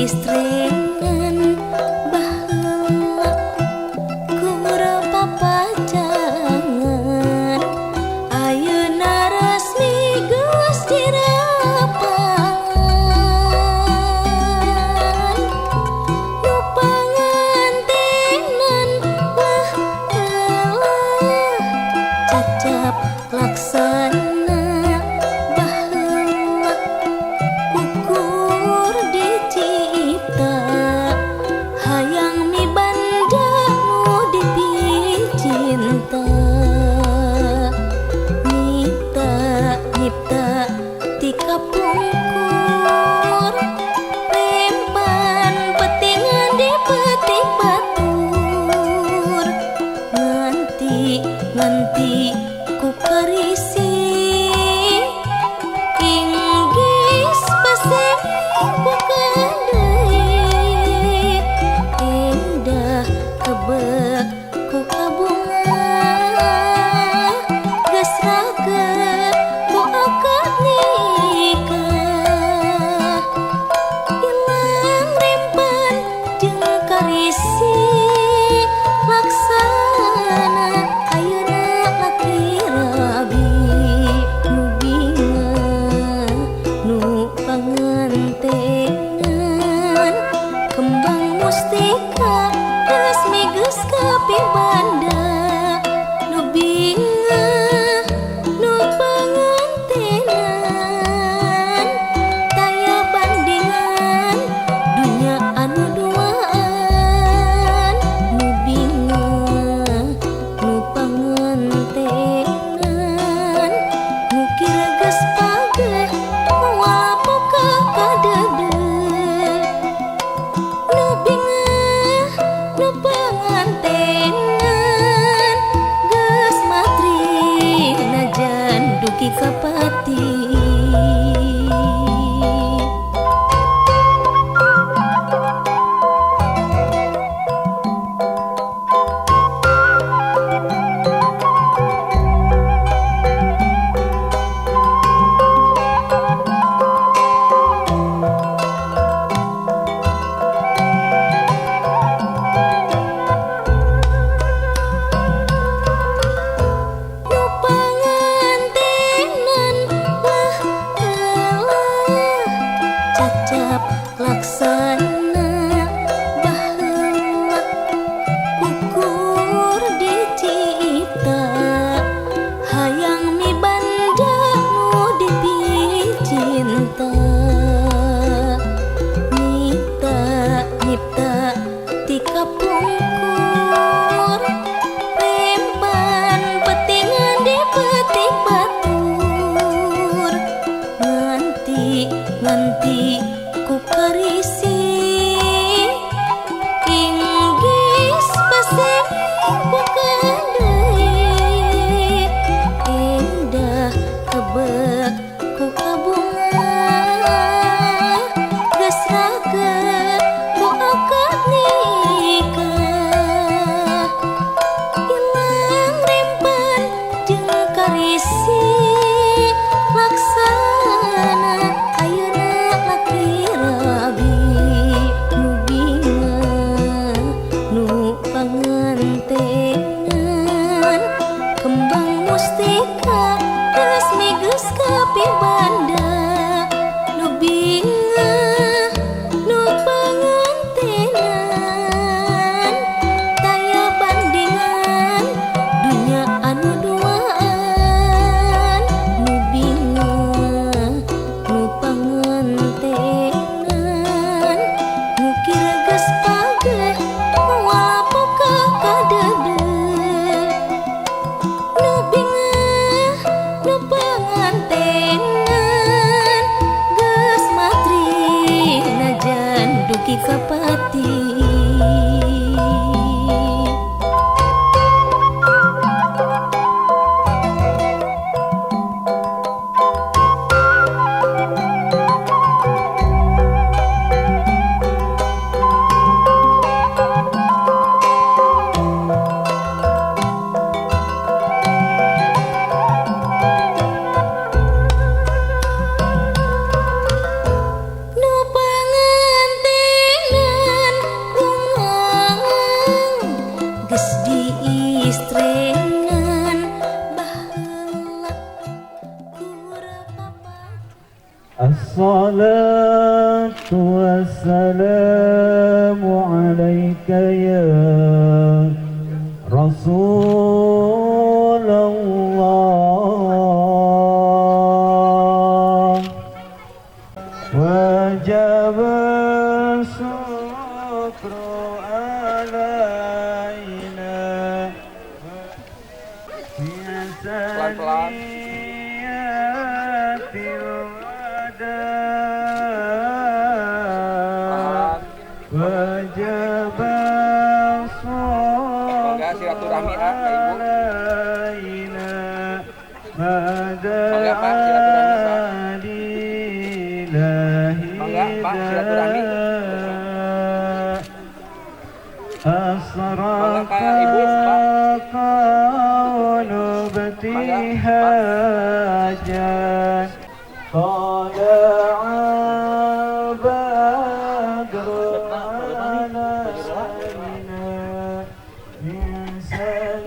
Istrengan baheula kumaha papajangan ayeuna resmi geus dirapangan nu pangantenan baheula cacap laksana baheula ukur dicipta hayang mibanda nu dipicinta nyipta ti kapungkur rempan petingan di petik batur nganti ku karisi inggis pasang bukan deui indah kebek ku kabunga geus raget ku akad nikah ilang rempan jeung karisi laksana ayeuna laki rabi الصلاة والسلام عليك يا رسول الله وجب الشكر علينا في ثنيات الوداع وجب الشكر علينا ما دعا أسرق قلوب ابتهاجا طلع بدر علينا من سنيات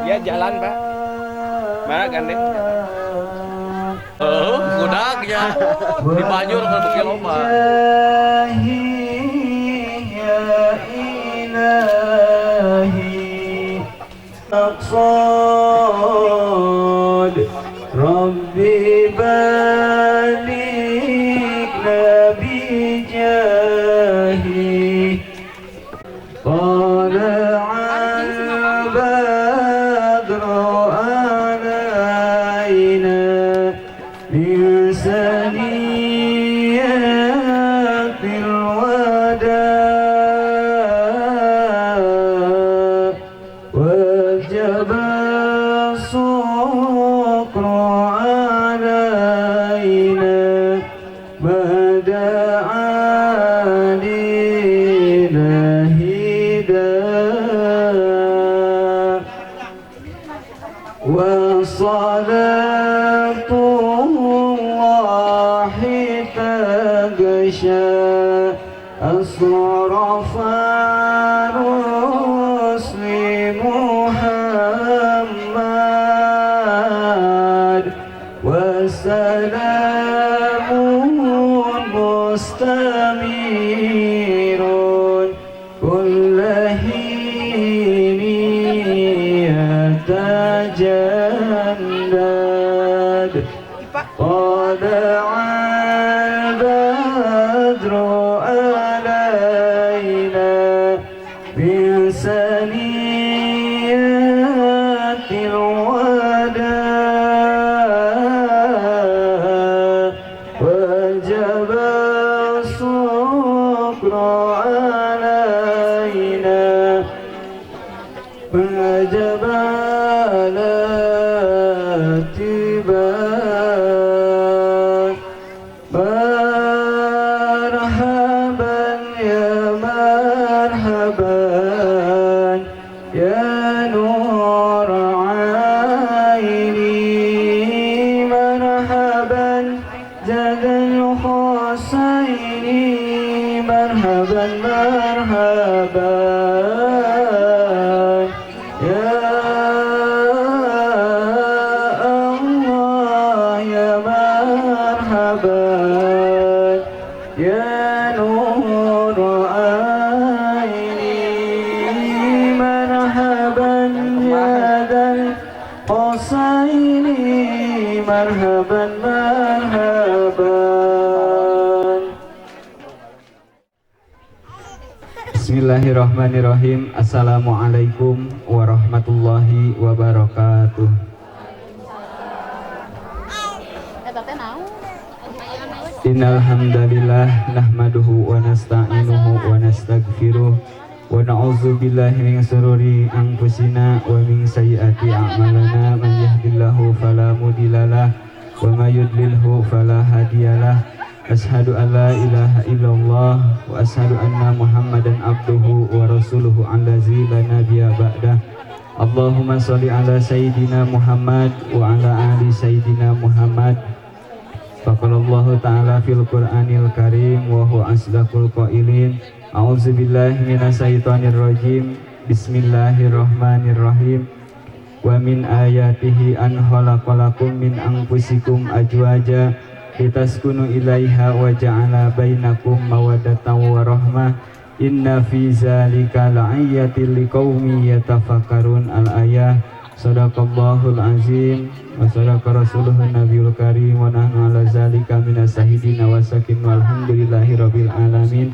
Ya jalan Pak. Mana gandeng? Gudagnya di Banjur ke Bukit Lomba. أقصاد ربي بلغنا بجاهي طلع البدر علينا من ثنيات الوداع وجب الشكر علينا ما دعا لله داع وصلاة الله تغشى أصرف الرسل محمد وسلام مستمر كل حين يتجدد طلع البدر علينا من ثنيات الوداع وجب الشكر علينا وجب الاتباع مرحبا يا مرحبا يا نور عيني مرحبا جد الحسين مرحبا مرحبا يا الله يا مرحبا يا نور عيني مرحبا يا ذا الحسين مرحبا مرحبا. Bismillahirrahmanirrahim. Assalamualaikum warahmatullahi wabarakatuh. Innal hamdalillah nahmaduhu wa nasta'inuhu wa nastaghfiruh wa na'udzu billahi min shururi anfusina wa min sayyiati a'malina man yahdihillahu fala mudhillalah wa may yudlilhu fala hadiyalah. Ashhadu an la ilaha illallah wa ashhadu anna Muhammadan abduhu wa rasuluhu allazi la nabiyya ba'dah. Allahumma sholli ala sayyidina Muhammad wa ala ali sayyidina Muhammad. Faqalallahu ta'ala fil Qur'anil Karim wa huwa asdaqul qailin. A'udzubillahi minasyaitonir rajim. Bismillahirrahmanirrahim. wa min ayatihi an khalaqalakum min anfusikum azwaja litaskunu ilaiha wa ja'ala bainakum mawaddatan wa rahmah inna fi zalika la'ayatil liqaumin yatafakkarun al-ayah. Sadaqallahul azim wa sadaqa rasuluhun nabiyul karim wa nahnu ala zalika minas sahidina wa sakin walhamdulillahi rabbil alamin.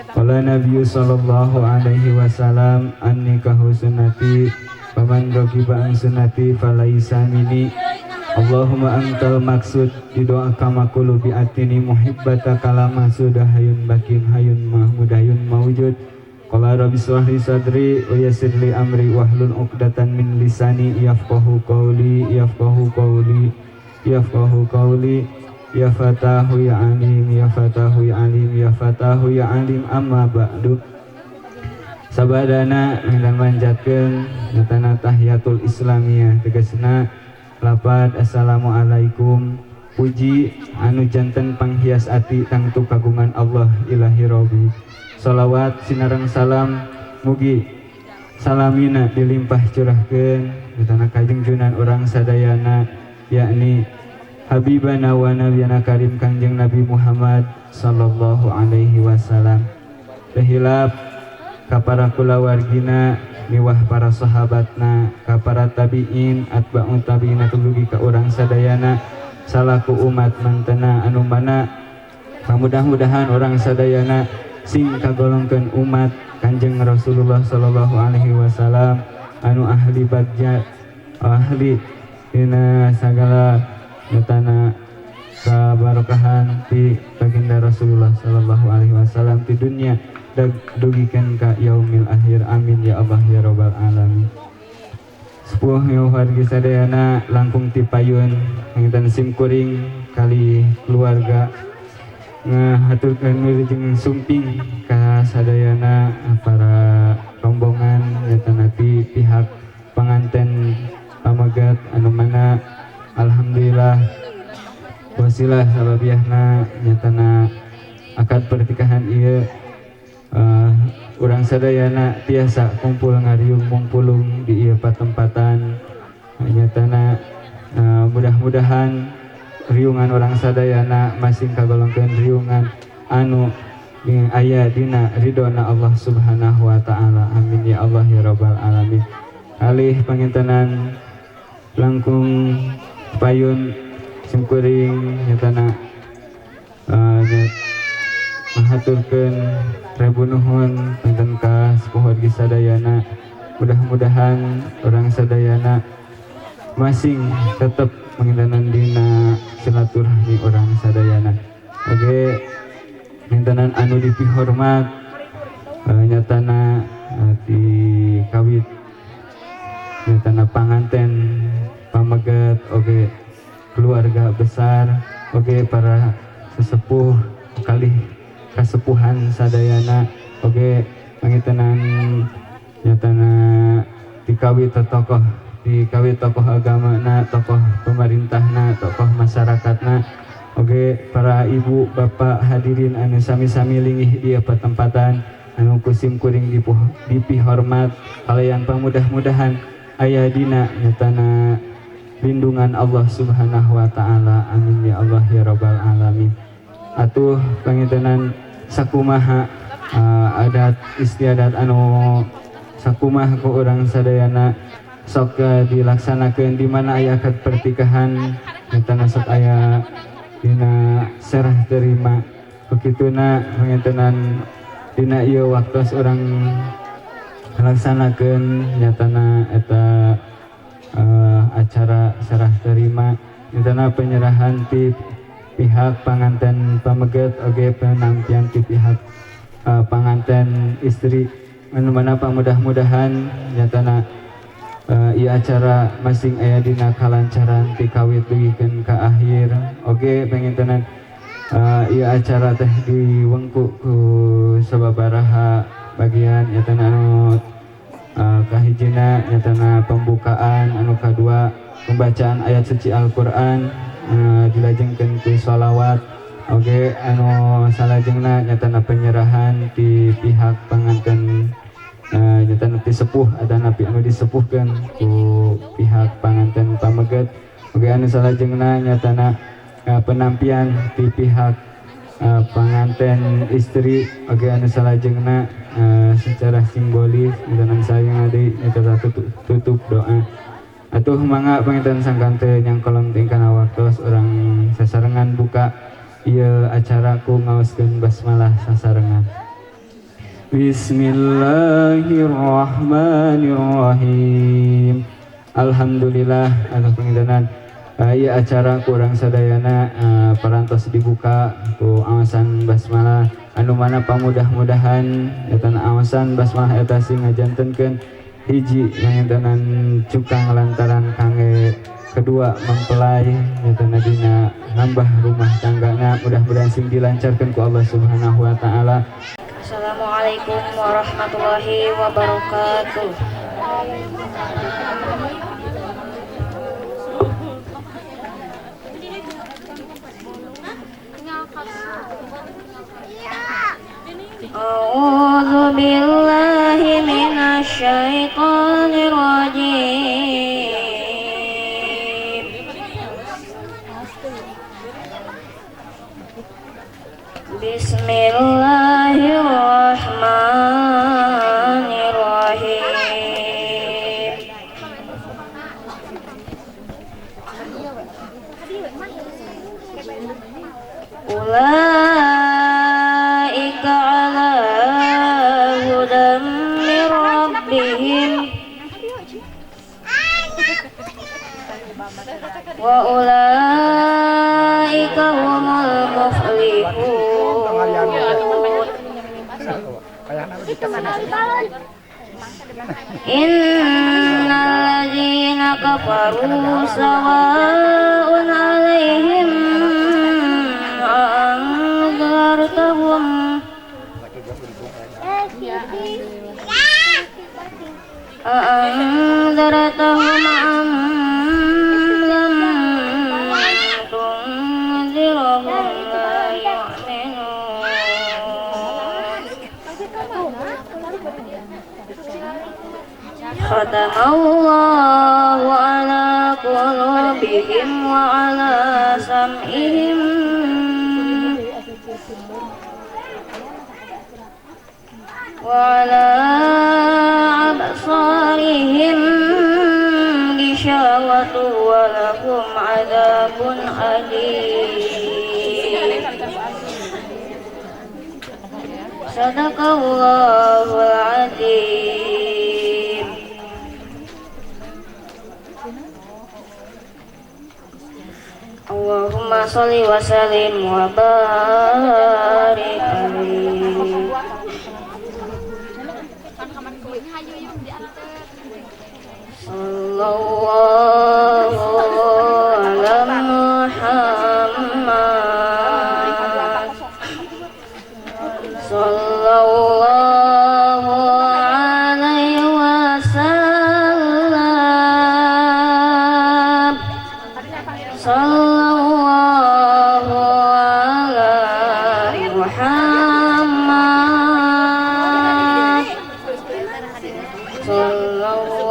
Qala nabiyyu sallallahu alaihi wasallam an-nikahu sunnati faman ragiba an sunnati falaisa minni. Allahumma antal maksud di doa kama qulubi atini muhibbata kalama sudah hayun bakin hayun mahmudayun mawujud. Qala rabbi shrah li sadri wa yassir li amri wahlul 'uqdatan min lisani yafqahu qawli yafqahu qawli yafqahu qawli ya fatahu ya alim ya fatahu ya alim ya fatahu ya alim amma ba'du. Sabadana ingkang manjatkeun nyatana tahiyatul islamiyah tegasna lapad assalamualaikum puji anu janten panghias ati tangtu kagungan Allah ilahi robbi. Salawat sinareng salam mugi salamina dilimpah curahkeun nyatana kajeng junan urang sadayana yakni habibana wa nabiyana karim kangjeng Nabi Muhammad sallallahu alaihi wasallam. Tehilap ka para kulawargina miwah para sahabatna ka para tabiin atba'ut tabiin tulugi ka urang sadayana salaku umat mantena anu mana mudah-mudahan orang sadayana sing kagolongkeun umat Kanjeng Rasulullah sallallahu alaihi wasallam anu ahli bagja ahli dina sagala nyatana kabarokahan ti baginda Rasulullah sallallahu alaihi wasallam ti dunya dag dugikeun ka yaumil akhir amin ya Allah ya rabbal alamin. Sepuh wargi sadayana langkung ti payun ngeutan simkuring kali keluarga ngahaturkeun wilujeng sumping ka sadayana para rombongan nyatana ti pihak panganten pamagat anu mana alhamdulillah wasilah sababiahna nyatana akad pernikahan ieu urang sadayana tiasa kumpul ngariung mungpulung di ieu patempatan nyatana mudah-mudahan riungan orang sadayana masing kagolongkeun riungan anu aya dina ridona Allah Subhanahu wa taala. Amin ya Allah ya rabbal alamin. Alih pangintenan langkung payun simkuring nyatana mahaturkeun rebu nuhun pinten ka sepuh wargi sadayana. Mudah-mudahan orang sadayana masing tetap mengintanan dina silaturahmi orang sadayana. Oke, mintanan anu dipihormat nyatana di kawit nyatana panganten pamaget oke keluarga besar oke para sesepuh kali kasepuhan sadayana oke pangintanan nyatana dikawit tokoh agama na tokoh pemerintahna tokoh masyarakatna oke para ibu bapak hadirin anu sami-sami linggih di patempatan anu kusim kuring dipihormat kalayan pamudah-mudahan aya dina nyatana lindungan Allah Subhanahu wa taala. Amin ya Allah ya rabbal alamin. Atuh pangintenan sakumaha adat istiadat anu sakumaha ku urang sadayana sok dilaksanakeun di mana aya akad pertikahan nyatana sok aya dina serah terima bekituna pangintenan dina ieu waktos urang laksanakeun nyatana eta acara serah terima nyatana penyerahan ti pihak panganten pameget oge penampian ti pihak panganten istri anu mana mudah-mudahan nyatana ieu acara masing aya dina kalancaran ti kawit dugikeun ka akhir oge pangintenan ieu acara teh diwengku ku sababaraha bagian nyatana anu kahijina nyatana pembukaan anu kadua pembacaan ayat suci Al-Qur'an dilajengkeun ku sholawat oge anu salajengna nyatana penyerahan ti pihak panganten nyata nepi sepuh ada napi anu disepuhkan ku pihak panganten pameget oge anu salajengna nyatana penampian di pihak pengantin istri oge anu salajengna secara simbolis dan sayang adi nyata tutup doa atuh mangga panginten sangkan teu yang kolom tingkana waktos orang sasarengan buka ieu acara ku ngaoskeun basmalah sasarengan. Bismillahirrahmanirrahim. Alhamdulillah anu pangintenan ieu acara kurang sadayana parantos dibuka ku awasan basmalah anu mana pamudah-mudahan eta awasan basmalah eta sing ngajantenkeun hiji pangintenan cukang lantaran kangge kedua mempelai eta dina nambah rumah tanggana mudah-mudahan sing dilancarkeun ku Allah Subhanahu wa taala. Assalamualaikum warahmatullahi wabarakatuh. A'udzu billahi minasy syaithanir rajim. Bismillahirrahmanirrahim. Ulaika ala hudan min rabbihim wa ulaika humul muflihun. Innal ladzina kafaru sawa'un 'alaihim a'anzartahum am lam tunzirhum la yu'minun. Khatamallahu ala qulubihim wa ala sam'ihim wa ala absarihim ghishawatu wa lahum adzabun alim. Sadaqallahul adzim. Allahumma sholli wa sallim wa barik alaihi. Sallallahu ala Muhammad. Sallallahu alaihi wasallam. Sallallahu ala Muhammad. Sallallahu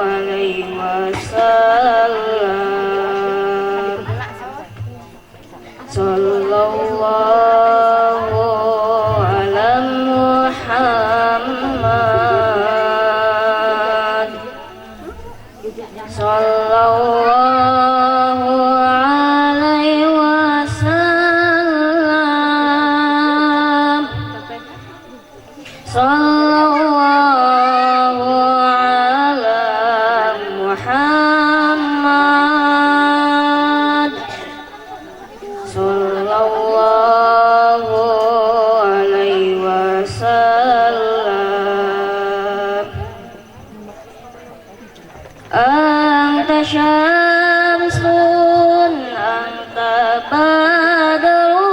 alaihi wasallam. Sallallahu ala Muhammad. Sallallahu alaihi wasallam. Sallallahu ala Muhammad. Sallallahu alaihi wasallam. Anta syamsun anta badrun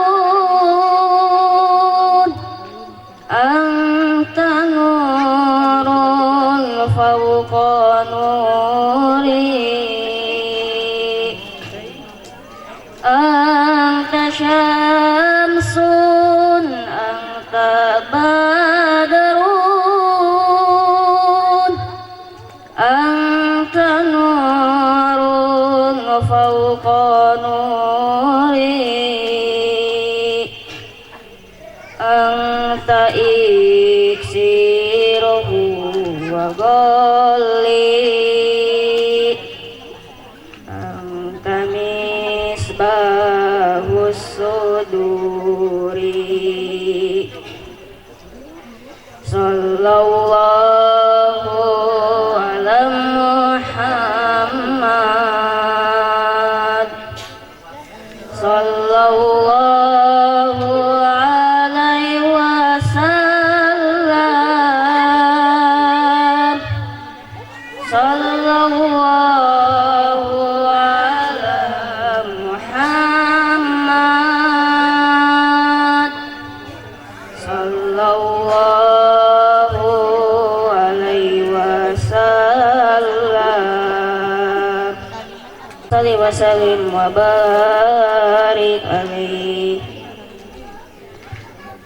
anta nurun fawqa nuri. Anta syamsun anta badrun وغلي أنت مصباح الصدور صلى الله على محمد صلى الله عليه وسلم صلى الله على محمد صلى الله عليه وسلم صل وسلم وبارك عليه.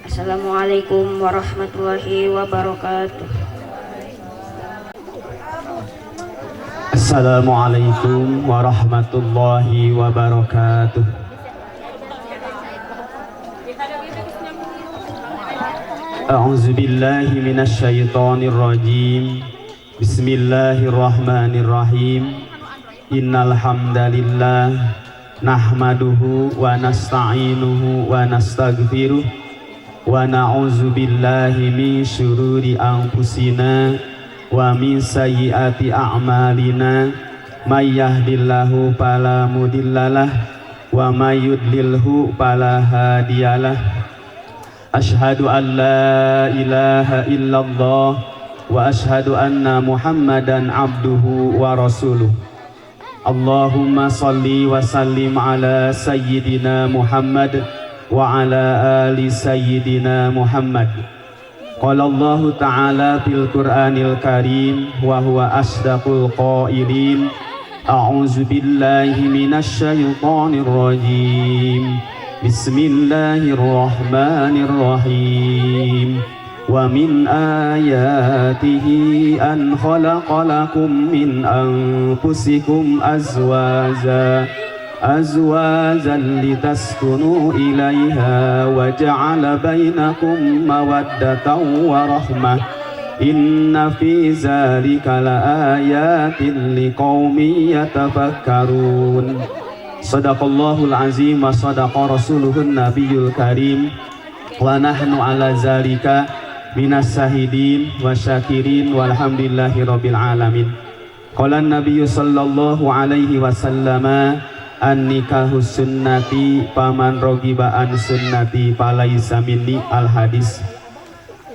Assalamualaikum warahmatullahi wabarakatuh. Assalamualaikum warahmatullahi wabarakatuh. A'udzu billahi minasy syaithanir rajim. Bismillahirrahmanirrahim. Innal hamdalillah nahmaduhu wa nasta'inuhu wa nastaghfiruh wa na'udzu billahi min syururi anfusina wa min sayyiati a'malina may yahdihillahu fala mudhillalah wa may yudlilhu fala hadiyalah. Asyhadu an la ilaha illallah wa asyhadu anna Muhammadan abduhu wa rasuluh. Allahumma salli wa sallim ala sayyidina Muhammad wa ala ali sayyidina Muhammad. Qala Allah ta'ala fil Qur'anil Karim wa huwa asdaqul qailin. A'udzu billahi minasy syaithanir rajim. Bismillahirrahmanirrahim. Wa min ayatihi an khalaqa lakum min anfusikum azwajan litaskunu ilaiha wa ja'ala bainakum mawaddatan wa rahmah. Inna fi zalika laayatin liqaumin yatafakkarun. Sadaqallahul azim wa sadaqa rasuluhun nabiyul karim wa nahnu ala zalika minas sahidin wa syakirin walhamdulillahi rabbil alamin. Qala nabiyyu sallallahu alaihi wasallam an-nikahu sunnati paman rogiba an sunnati falaysa minni al hadis.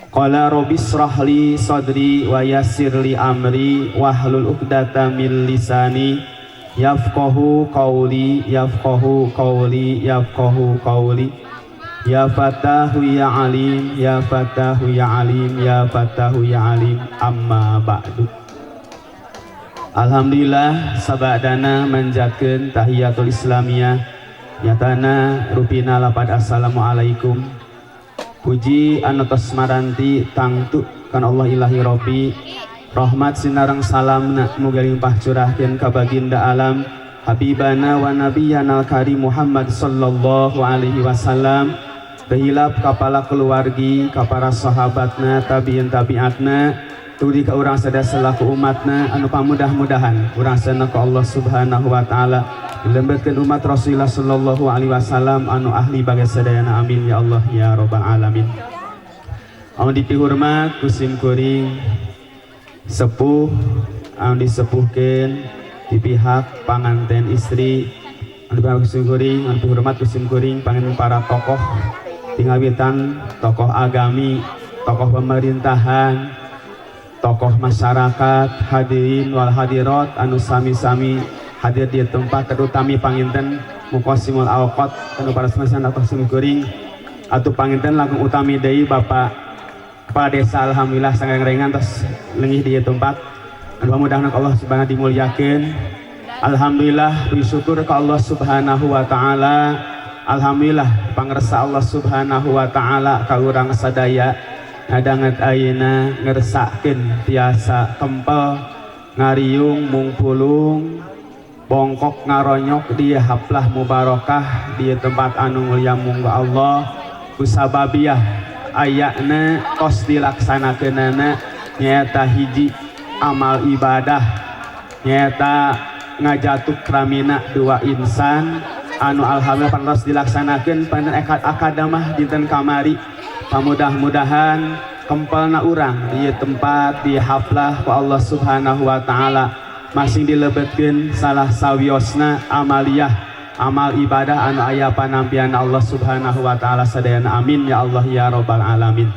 Qala rabbis shrahli sadri wa yassirli amri wahlul 'uqdatam min lisani yafqahu qawli yafqahu qawli yafqahu qawli. Ya Fatahu ya Alim, ya Fatahu ya Alim, ya Fatahu ya Alim, amma ba'du. Alhamdulillah sabadana manjakeun tahiyatul islamiyah nyatana rupina lapad assalamualaikum. Puji anu tos maranti tangtu kan Allah ilahi Rabbi. Rahmat sinareng salamna muga limpah curahkeun ka baginda alam habibana wa nabiyyana al-karim Muhammad sallallahu alaihi wasallam. Tehilap kapala keluargi, kapara sahabatna, tabiin tabiatna, tudi ka urang sada selaku umatna, anu pamudah-mudahan urang sana ka Allah subhanahu wa ta'ala dilembetkeun umat Rasulullah sallallahu alaihi wasallam anu ahli bagai sadayana, amin ya Allah ya rabbal alamin. Anu dipihormat kusim kuring sepuh anu disepuhkeun di pihak panganten istri anu kusim kuring anu dihormat kusim kuring panganten para tokoh tinggawitan, tokoh agami, tokoh pemerintahan, tokoh masyarakat, hadirin wal hadirat anu sami-sami hadir di tempat terutami panginten muqassimul awqat anu para semasan atau simkuring atuh panginten langkung utami deui Bapak Kepala Desa. Alhamdulillah sangat ringan terus lengih di tempat anu mudah-mudahan Allah subhanahu dimuliakeun. Alhamdulillah bersyukur ke Allah subhanahu wa ta'ala. Alhamdulillah pangresa Allah subhanahu wa ta'ala ka urang sadaya ngadanget ayeuna ngersakeun tiasa kempel ngariung mungpulung bongkok ngaronyok di haplah mubarakah di tempat anu mulia mungga Allah kusababiah ayakna kos dilaksanakeunana nyaeta hiji amal ibadah nyaeta ngajatuk ramina dua insan anu alhamdulillah pantos dilaksanakan pada akadamah dinten kamari. Mudah-mudahan kempelna urang di tempat di haflah ku Allah Subhanahu wa taala masing dilebetkeun salah sawiosna amaliyah amal ibadah anu aya panampian Allah Subhanahu wa taala sadayana amin ya Allah ya rabbal alamin.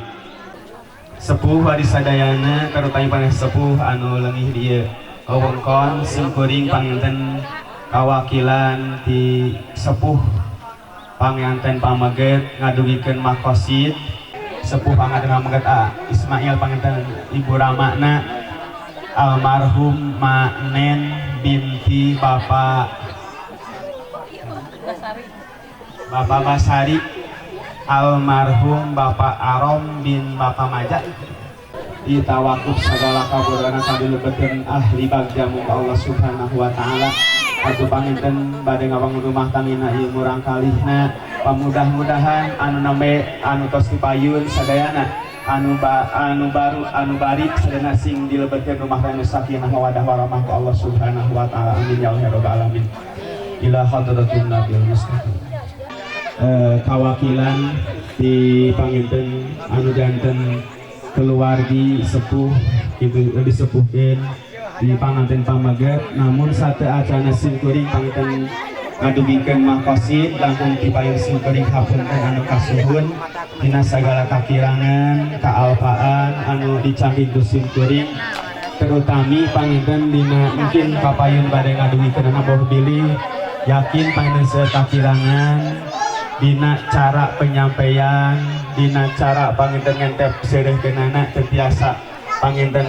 Sepuh wari sadayana terutama pada sepuh anu leungih dieu wewengkon simkuring panginten kawakilan di sepuh panganten pameget ngadugikeun makosid sepuh panganten pameget Ismail panganten Ibu Ramakna almarhum Mak Nen binti Bapak Basari almarhum Bapak Arom bin Bapak Majak ditawakuf segala kaburukan sambil lebetkeun ahli bagja muga Allah Subhanahu wa taala atuh panginten bade ngabangun rumah tanggina ieu murang kalihna pamudah-mudahan anu nembe anu tos dipayun sadayana anu baru anu bari sadayana sing dilebetkeun rumah tangga sakinah mawaddah warahmah ku Allah Subhanahu wa taala amin ya rabbal alamin ila hadratin nabil mustafa. Kawakilan di panginten anu janten keluargi sepuh itu disepuhkeun di panganten pameget namun sate acana simkuring panganten ngadugikeun makosid langkung dipayun simkuring hapunten anu kasuhun dina sagala kakirangan kaalpaan anu dicangking ku simkuring terutami panganten dina mungkin kapayun bade ngadugikeun boh bilih yakin panganten sekakirangan dina cara penyampaian dina cara panginten ngentep sereuhkeunana teu biasa panginten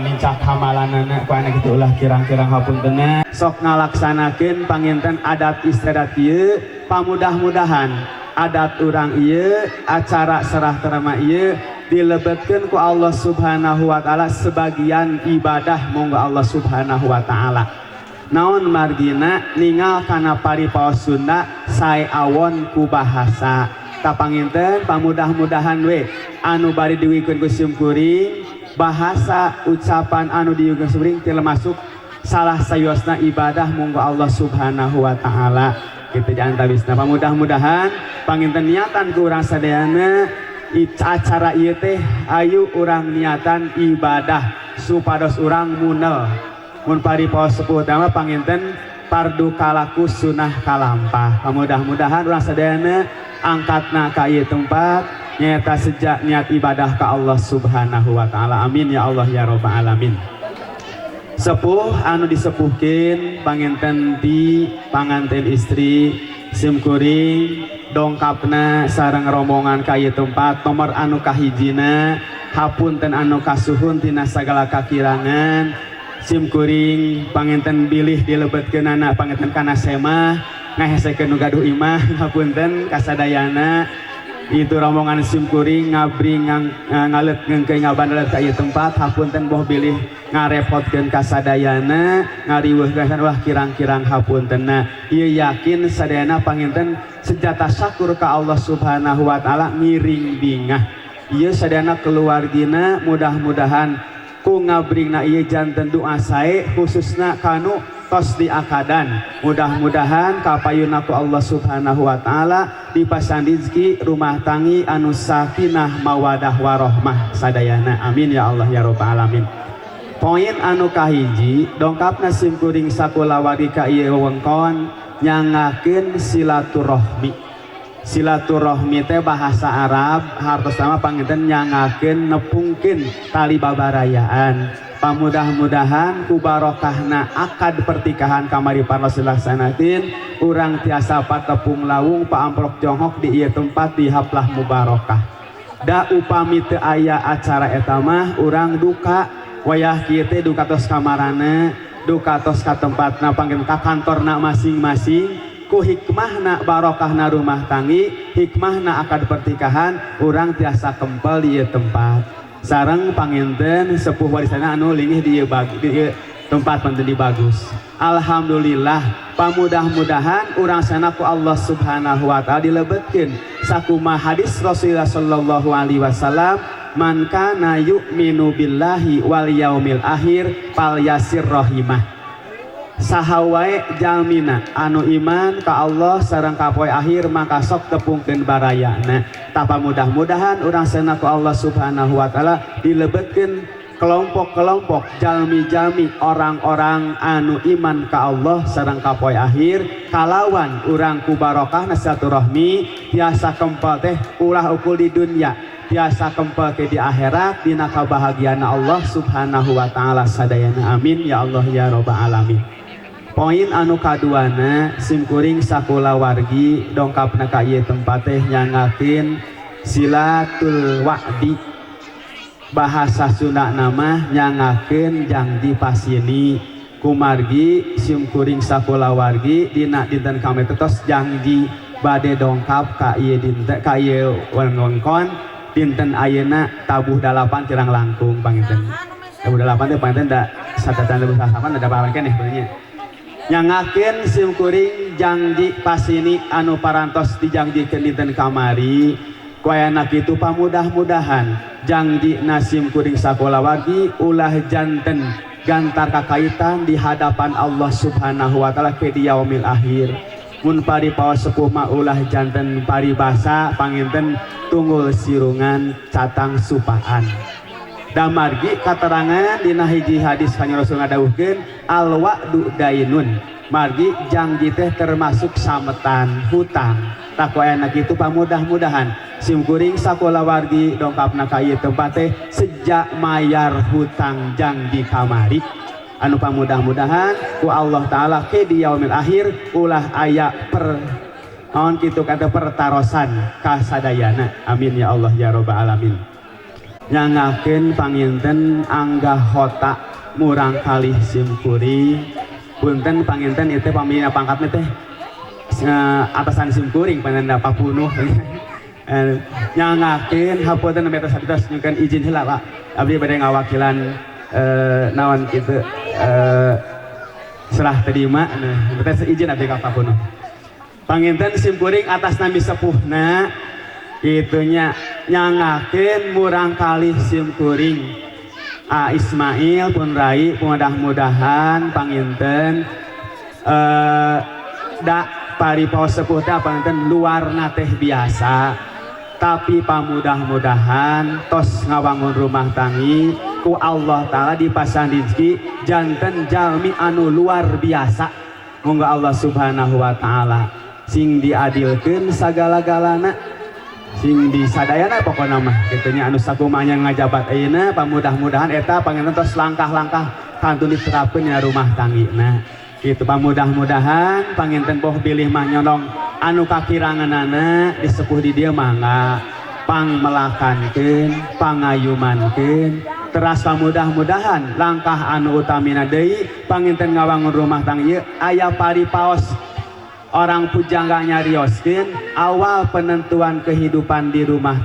mincak hamalanana ku anu kitu ulah kirang-kirang hapuntenna sok ngalaksanakeun panginten adat istiadat ieu pamudah-mudahan adat urang ieu acara serah terima ieu dilebetkeun ku Allah Subhanahu wa taala sebagian ibadah monggo Allah Subhanahu wa taala naon margina ningal kana paripaos Sunda sae awon ku bahasa kapanginten pamudah-mudahan we anu bari diwikeun ku simkuring bahasa ucapan anu diugeun simkuring termasuk salah sayosna ibadah monggo Allah Subhanahu wa taala kitu jantabisna pamudah-mudahan panginten niatan ku urang sadayana acara ieu teh ayu urang niatan ibadah supados urang munel mun paripaos sepuh tama panginten pardu kalaku sunah kalampah mudah-mudahan urang sadayana angkatna ka ieu tempat nyaeta sejak niat ibadah ka Allah Subhanahu wa taala amin ya Allah ya rabbal alamin. Sepuh anu disepuhkeun panginten di panganten istri simkuring dongkapna sareng rombongan ka ieu tempat nomor anu kahijina hapunten anu kasuhun tina sagala kakirangan simkuring panginten bilih dilebetkeunana panginten kana semah ngahesekeun nu gaduh imah hapunten kasadayana itu rombongan simkuring ngabri ngaletkeun ke ngabandalet ka ieu tempat hapunten boh bilih ngarepotkeun kasadayana ngariweuhkeun wah kirang-kirang hapuntenna ieu yakin sadayana panginten sejata syukur ka Allah Subhanahu wa taala ngiring bingah ieu sadayana keluargina mudah-mudahan ku ngabringna ieu janten doa sae khususna kanu tos diakadan mudah-mudahan kapayunna ku Allah Subhanahu wa taala dipasan rezeki rumah tangi anu sakinah mawadah warahmah sadayana amin ya Allah ya rabbal alamin. Poin anu kahiji dongkapna simkuring sakulawadi ka ieu wewengkon nyangakeun silaturahmi. Silaturahmi teh bahasa Arab hartos nama panginten nyangakeun nepungkeun tali babarayaan pamudah-mudahan ku barokahna akad pertikahan kamari paros dilaksanakeun urang tiasa patepung lawung paamprok jonghok di ieu tempat di haplah mubarokah da upami teu aya acara eta mah urang duka wayah kieu teh duka tos kamarana duka tos ka tempatna panggil ka kantorna masing-masing ku hikmahna barokahna rumah tangi hikmahna akad pertikahan urang tiasa kempel di ieu tempat sareng panginten sepuh warisana anu linggih di ieu tempat menjadi bagus. Alhamdulillah pamudah-mudahan urang sana ku Allah subhanahu wa ta'ala dilebetkeun sakumaha hadis Rasulullah sallallahu alaihi wasallam, man kana yu'minu billahi wal yaumil akhir fal yasir rahimah. Sahawae jalmina anu iman ka Allah sareng ka poe akhir maka sok tepungkeun barayana. Tapa mudah-mudahan urang sana ku Allah subhanahu wa ta'ala dilebetkeun kelompok-kelompok jalmi-jalmi orang-orang anu iman ka Allah sareng ka poe akhir kalawan urang ku barokahna silaturahmi tiasa kempel teh ulah ukul di dunia, tiasa kempel ke di akhirat dina kabahagiaan Allah subhanahu wa ta'ala sadayana. Amin ya Allah ya rabbal alamin. Poin anu kaduana simkuring sakula wargi dongkapna ka ieu tempat teh nyangakeun silatul wa'di, bahasa Sunda nama nyangakeun janji pasini kumargi simkuring sakula wargi dina dinten kamari tos janji bade dongkap ka ieu dinten ka ieu wewengkon dinten ayeuna tabuh 8 tirang langkung panginten. Tabuh 8 teh panginten da satatan tabuh 8 ada paran keneh benernya. Nyangakeun simkuring janji pasini anu parantos dijanjikeun dinten kamari kuayana kitu pamudah-mudahan janji nasim kuring sakola wargi ulah janten gantar kakaitan di hadapan Allah subhanahu wa ta'ala ke di yaumil akhir. Mun pari paos sepuh mah ulah janten paribasa panginten tunggul sirungan catang supaan. Damargi katerangan dina hiji hadis kanjeng Rasul ngadawuhkeun al wa'du dainun, margi janji teh termasuk sametan hutang. Takwayana kitu pamudah-mudahan simkuring sakola wargi dongkapna ka ieu tempat teh sejak mayar hutang janji kamari anu pamudah-mudahan ku Allah taala ke di yaumil akhir ulah aya per naon kitu kata pertarosan kasadayana. Amin ya Allah ya rabbal alamin. Nyangakeun panginten Angga Hota murang kalih simkuring punten panginten itu pamina pangkatnya teh atasan simkuring pananda papunuh nyangakeun hapunten meta sakitos nyukeun izin heula Pak abdi bade ngawakilan naon kitu serah terima teh izin abdi ka papunuh panginten simkuring atas nami sepuhna itunya nyangakeun murang kalih simkuring Ismail pun rai mudah-mudahan panginten da pari paos sepuh teh panginten luarna teh biasa tapi pamudah-mudahan tos ngawangun rumah tangi ku Allah taala dipasang rezeki janten jalmi anu luar biasa. Monggo Allah subhanahu wa taala sing diadilkeun sagala-galana sing disadayana pokona mah kitunya anu sakumanya ngajabat ayeuna pamudah-mudahan eta panginten tos langkah-langkah kantun diterapkeun dina rumah tanggina. Kitu pamudah-mudahan panginten poh pilih mah nyolong anu kakiranganana disepuh di dieu mangga pangmelakankeun pangayumankeun teras pamudah-mudahan langkah anu utamina deui panginten ngawangun rumah tangga ieu aya paripaos orang pujangga nyarioskeun awal penentuan kehidupan di rumah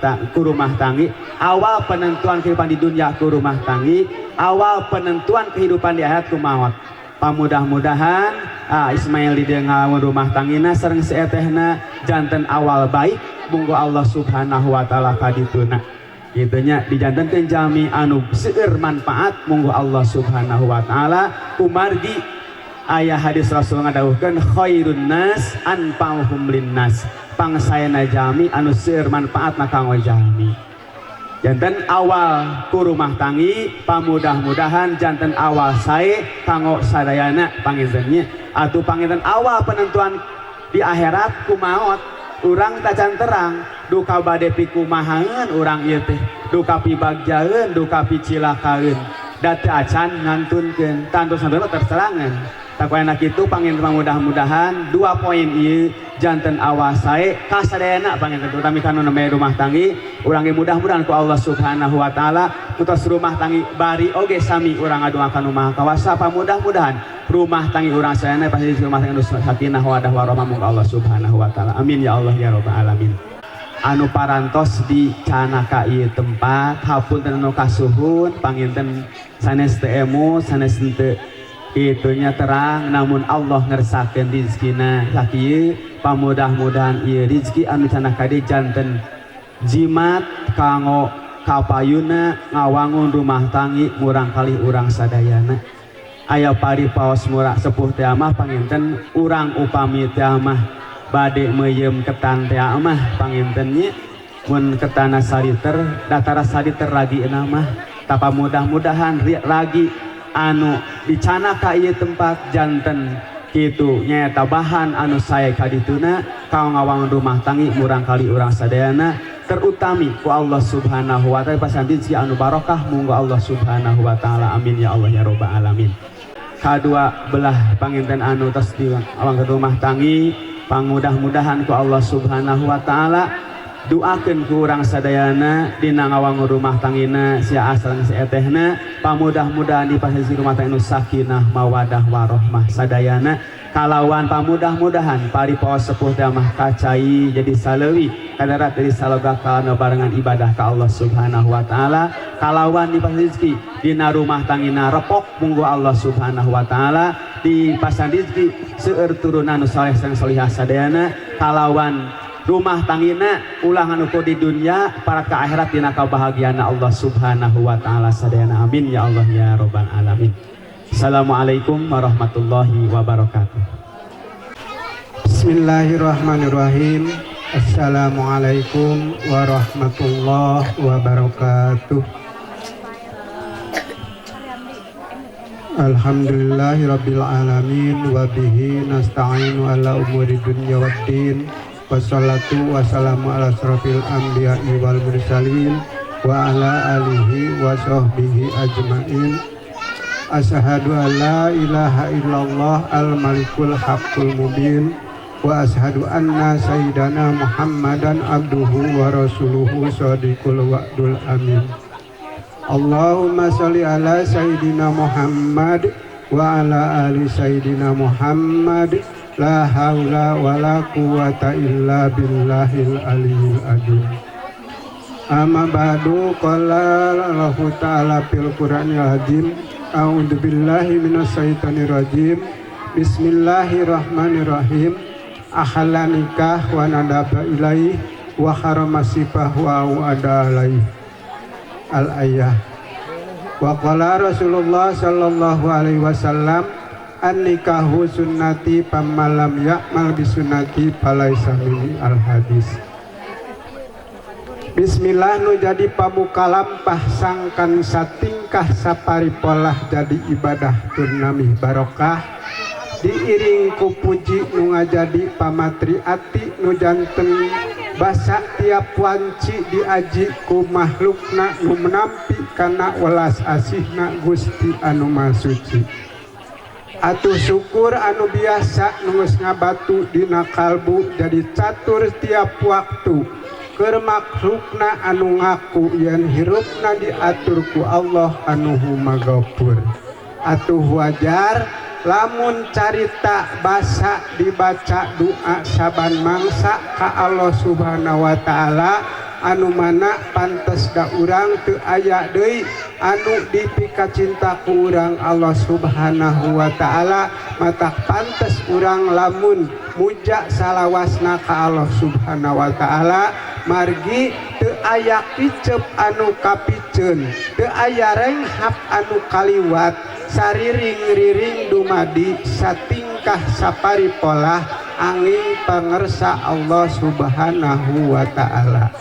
tanggi, awal penentuan kehidupan di dunia ku rumah tanggi, awal penentuan kehidupan di akhirat ku maut. Pamudah-mudahan Ismail di ngawangun rumah tanggina sareng saetehna janten awal baik monggo Allah subhanahu wa ta'ala kadituna kitunya dijantenkeun jalmi anu seueur manfaat monggo Allah subhanahu wa ta'ala kumargi ayah hadis Rasul ngadawuhkeun khairun nas anfa'uhum linnas pangsayana jalmi anu seueur manfaatna kanggo jalmi. Janten awal ku rumah tangi pamudah-mudahan janten awal sae kanggo sadayana pangintennya atuh panginten awal penentuan di akhirat ku maot urang tacan terang duka bade pikumahaeun urang ieu teh duka pibagjaeun duka picilakaeun da teu acan ngantunkeun tantos sabeuna terserangan. Takwayana kitu panginten mudah-mudahan 2 poin ieu janten awal sae kasadayana panginten utami kanu nembe rumah tanggi urang ge mudah-mudahan ku Allah subhanahu wa taala kutos rumah tanggi bari oge sami urang ngadoakeun nu maha kawasa pamudah-mudahan rumah tanggi urang sadayana pasti rumah tanggi nu sakinah wadah warahmah mung Allah subhanahu wa taala. Amin ya Allah ya rabbal alamin. Anu parantos di canaka ieu tempat hapunten anu kasuhun panginten sanes teu emu sanes teu itunya terang namun Allah ngersakeun rizkina sakieu pamudah-mudahan ieu rizki anu cenah kade janten jimat kanggo kapayuna ngawangun rumah tanggi murang kali urang sadayana aya paripaos murah sepuh teh mah panginten urang upami teh mah bade meuyem ketan teh mah pangintennya mun ketana saliter datara saliter lagi mah tapa mudah-mudahan lagi anu dicana ka ieu tempat janten kitu nyaeta bahan anu sae kadituna kaong ngawang rumah tanggi murang kali urang sadayana terutami ku Allah Subhanahu wa taala pasan rizki anu barokah monggo Allah Subhanahu wa taala amin ya Allah ya rabbal alamin. Kadua belah panginten anu tos di awang rumah tanggi pangudah-mudahan ku Allah Subhanahu wa taala doakeun ku urang sadayana dina ngawang rumah tanggina sia asal sia etehna pamudah-mudahan di pasisi rumah tangga sakinah mawadah warahmah sadayana kalawan pamudah-mudahan paripaos sepuh teh mah kacai jadi saleuwi kadarat dari saloga kana barengan ibadah ka Allah Subhanahu wa taala kalawan di pasisi dina rumah tanggina repok munggo Allah Subhanahu wa taala di pasan rezeki seueur turunan nu saleh sareng salihah sadayana kalawan rumah tanggina ulah anu di dunia para ke akhirat dina kabahagiaana Allah Subhanahu wa taala sadayana amin ya Allah ya rabbal alamin. Assalamualaikum warahmatullahi wabarakatuh. Bismillahirrahmanirrahim. Assalamualaikum warahmatullahi wabarakatuh. Alhamdulillahirabbil alamin wa bihi nasta'inu ala umuri dunya waddin. Wassalatu wassalamu ala asrofil anbiya'i wal mursalin wa ala alihi wa sahbihi ajma'in. Asyhadu an la ilaha illallah al-malikul haqqul mubin wa asyhadu anna sayyidana Muhammadan abduhu wa rasuluhu shadiqul wa'dul amin. Allahumma sholli ala sayyidina Muhammad wa ala ali sayyidina Muhammad. La haula wala quwata illa billahil aliyyil azim. Amma ba'du qala Allah ta'ala fil Qur'anil azim. A'udzu billahi minasyaitonir rajim. Bismillahirrahmanirrahim. Ahalla nikah wa nadaba ilaih wa harama sifah wa wa'ada alaih. Al-ayah. Wa qala Rasulullah sallallahu alaihi wasallam an-nikahu sunnati pamalam ya'mal bisunnati falaisa minni al-hadis. Bismillah nu jadi pamuka lampah sangkan satingkah saparipolah jadi ibadah turnamih barokah diiring ku puji nu ngajadi pamatri ati nu janten basa tiap wanci diaji ku makhlukna nu menampi kana welas asihna Gusti anu masuci. Atuh syukur anu biasa nunggus ngabatu dina kalbu jadi catur tiap waktu keur makhlukna anu ngaku yen hirupna diatur ku Allah anu Maghfur. Atuh wajar lamun carita basa dibaca doa saban mangsa ka Allah Subhanahu wa taala anu mana pantes da urang teu aya deui anu dipika cinta ku urang Allah Subhanahu wa taala matak pantes urang lamun muja salawasna ka Allah Subhanahu wa taala margi teu aya kicep anu kapiceun teu aya renghap anu kaliwat sariring-riring dumadi satingkah saparipolah angin pangersa Allah Subhanahu wa taala.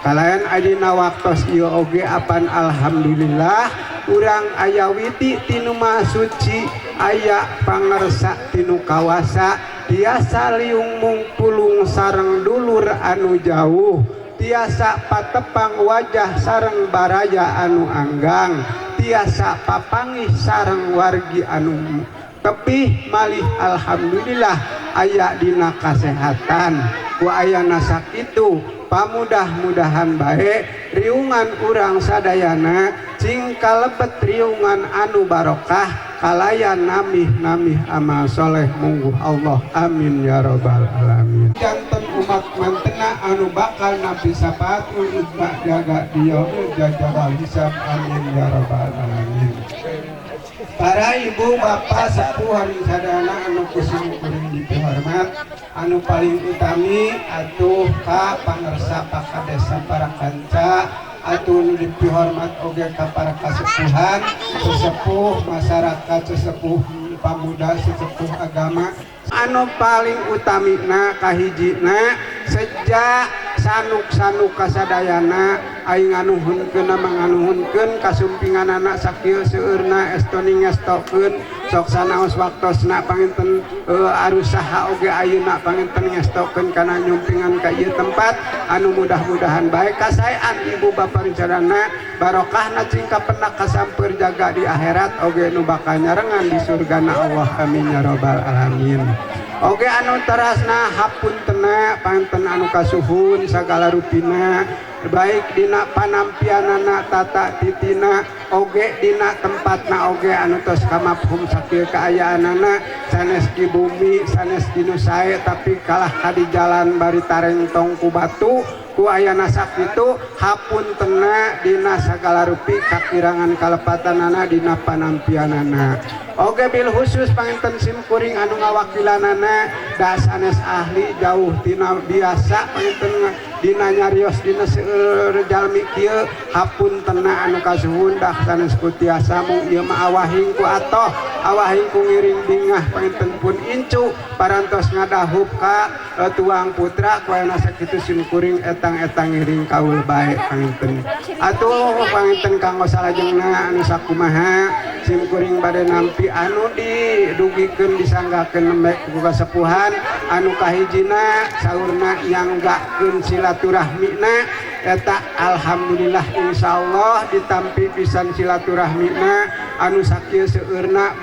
Kalayan adina waktos ieu oge apan alhamdulillah urang aya witi tinu maha suci aya pangersa tinu kawasa tiasa liung mungpulung sareng dulur anu jauh tiasa patepang wajah sareng baraya anu anggang tiasa papangih sareng wargi anu tepih malih alhamdulillah aya dina kasehatan wa aya nasakitu pamudah-mudahan bae riungan urang sadayana cing kalebet riungan anu barokah kalayan namih amal soleh mungguh Allah amin ya rabbal alamin. Janten umat mantena anu bakal nabi sapatul ijma jaga dia jaga hisab amin ya rabbal alamin. para ibu bapak sepuh haring sadayana anu kusim kuring dipihormat, anu paling utami atuh ka pangersa pakadesa para kanca, atuh nu dipihormat oge ka para kasepuhan, sesepuh masyarakat, sesepuh pamuda, sesepuh agama. Anu paling utamina kahijina sejak sanuk-sanuk kasadayana aing nganuhunkeun manganuhunkeun kasumpingan anak sakieu seueurna estoning ngestokeun sok sanaos waktosna panginten arusaha oge ayeuna panginten ngestokeun kana nyumpingan ka ieu tempat anu mudah-mudahan bae kasaean ibu bapa rencanana barokahna cingka pena kasampeur jaga di akhirat oge nu bakal nyarengan di surgana Allah amin ya rabbal alamin. Oge anu terasna hapuntenna panten anu kasuhun sagala rupina baik dina panampianana tata titina oge dina tempatna oge anu tos kamafhum sakieu kaayaanana sanes di bumi sanes di nu sae tapi kalah ka di jalan bari tarengtong ku batu ku ayana sakitu hapuntenna dina sagala rupi kakirangan kalepatanana dina panampianana. Oge bil khusus panginten simkuring anu ngawakilanana da sanes ahli jauh tina biasa panginten dina nyarios dina seueur jalmi kieu hapuntenna anu kasuhun dah sanes ku tiasa mung ieu mah awahing ku atoh awahing ku ngiring bingah panginten pun incu parantos ngadahup ka tuang putra ku aya sakitu simkuring etang-etang ngiring kaul bae panginten atuh panginten kanggo salajengna anu sakumaha simkuring bade nampi anu didugikeun disanggakeun nembe ku kasepuhan anu kahijina saurna nyanggakeun silaturahmina eta alhamdulillah insyaallah ditampi pisan silaturahmina anu sakieu seueurna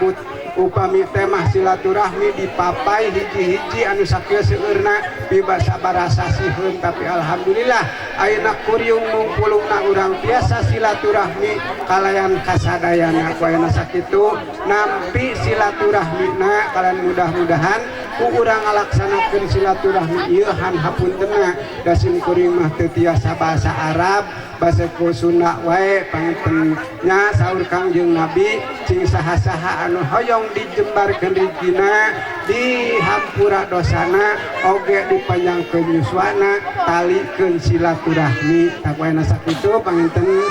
upami temah silaturahmi dipapai hiji-hiji anu sakieu seueurna bibasa barasa sieun tapi alhamdulillah ayeuna kuryung mungkulungna urang biasa silaturahmi kalayan kasadayana ku ayeuna sakitu nampi silaturahmina kalian mudah-mudahan ku urang ngalaksanakeun silaturahmi ieu han hapuntenna da simkuring mah teu tiasa bahasa Arab basa ku Sunda wae pangintennya saur Kangjeng Nabi cing saha-saha anu hoyong dijembarkeun rizkina di hampura dosana oge dipanjangkeun yuswana talikeun silaturahmi takwena sakitu panginten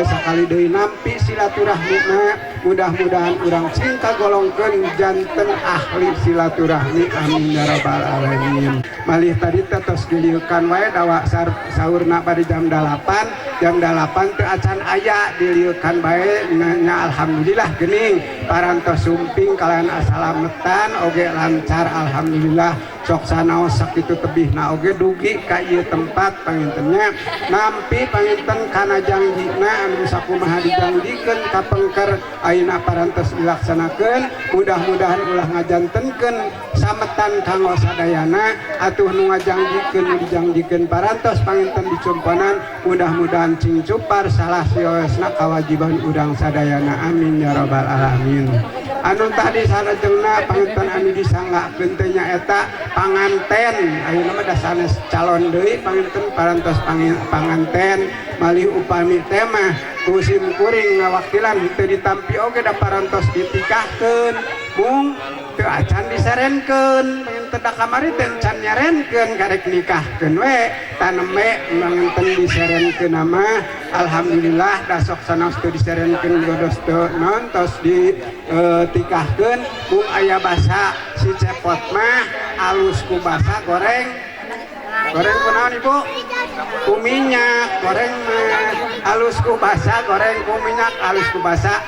sakali deui nampi silaturahmina mudah-mudahan urang cing kagolongkeun janten ahli silaturahmi amin ya rabbal alamin. Malih tadi tos dilieukan wae dawa saurna pada jam 8 teu acan aya dilieukan bae nya alhamdulillah geuning parantos sumping kalian asalametan oge lancar alhamdulillah sok sanaos sakitu tebihna oge dugi ka ieu tempat pangintennya nampi panginten kana janjina anu sakumaha dijanjikeun ka pengker ayeuna parantos dilaksanakeun mudah-mudahan ulah ngajantenkeun sametan kanggo sadayana atuh nu ngajanjikeun dijanjikeun parantos panginten dicumponan mudah-mudahan cing cupar salah siosna kawajiban udang sadayana amin ya rabbal alamin. Anu tadi sarajengna panginten anu disanggakeun teh nya eta panganten ayeuna mah da sanes calon deui panginten parantos panganten malih upami teh mah ku simkuring ngawakilan teu ditampi oge da parantos ditikahkeun mung teu acan disarenkeun panginten da kamari teh can nyarenkeun karek nikahkeun we taneme panginten disarenkeun mah alhamdulillah da sok sanaos teu disarenkeun godos teu non tos di tikahkeun mung aya basa si cepot mah alus ku basa goreng kunaon ibu ku minyak goreng mah alus ku basa goreng ku minyak alus ku basa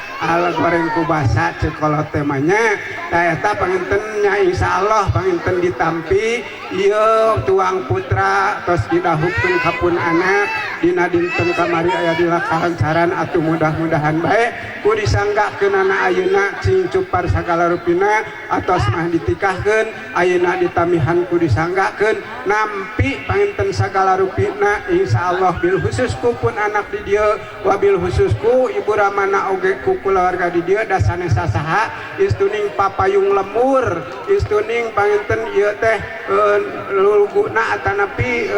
goreng ku basa cekolot temanya ta eta panginten nya insyaallah panginten ditampi ieu tuang putra tos didahupkeun kapun anak dina dinten kamari aya di kalancaran atuh mudah-mudahan bae ku disanggakeun anak ayeuna cing cupar sagala rupina atos mah ditikahkeun ayeuna ditamihan ku disanggakeun nampi panginten sagala rupina insyaallah bil khusus ku pun anak di dieu wabil khusus ku ibu ramana oge ku keluarga di dieu da sanes saha istuning papayung lemur istuning panginten ieu teh luluguna atanapi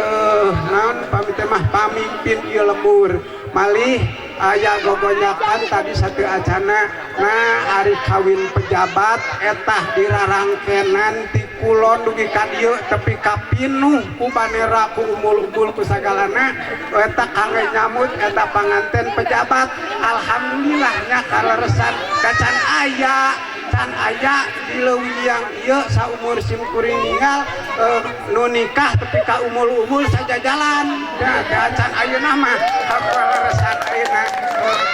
naon pami teh mah pamimpin ieu lemur malih aya gogonyakan tadi satu acana nah ari kawin pejabat etah dirarangkenan ti kulon dugi ka dieu tepi ka pinuh ku banera ku umul-umul ku sagalana eta kangge nyamut eta panganten pejabat alhamdulillahnya kaleresan kacan aya can aya di leuwih yang ieu saumur sim kuring ninggal nu nikah tepi ka umul-umul saja jalan da kacan ayeuna mah kaleresan ayeuna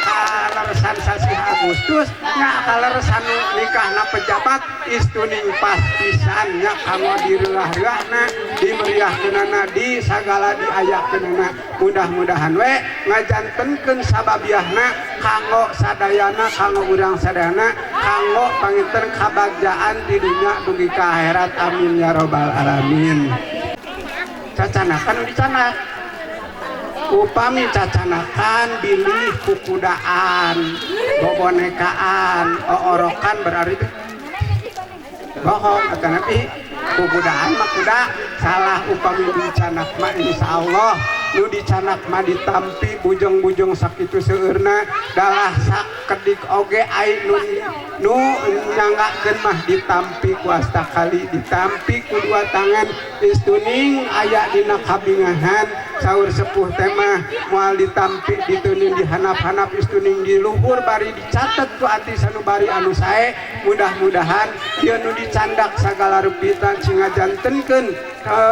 kaleresan sasi Agustus nya kaleresan nikahna pejabat istuning pas pisan nya kanggo direulah-reulahna dimeriahkeunana di sagala diayakeunana mudah-mudahan we ngajantenkeun sababiahna kanggo sadayana kanggo urang sadayana kanggo panginten kabagjaan di dunia dugi ka akhirat amin ya robbal alamin. Cacanakan dicanak upami cacanakan bilih kukudaan bobonekaan oorokan berarti bohong atau nabi kukudaan mah kuda salah upami dicanak mah insyaallah nu dicanak mah ditampi bujeng-bujeng sakitu seueurna dalah sakedik oge ai nu nyanggakeun mah ditampi ku astakali ditampi ku dua tangan istuning aya dina kabingahan saur sepuh teh mah moal ditampi dituning dihanap-hanap istuning di luhur bari dicatet ku ati sanubari anu sae mudah-mudahan ieu nu dicandak sagala rupitan sing ngajantenkeun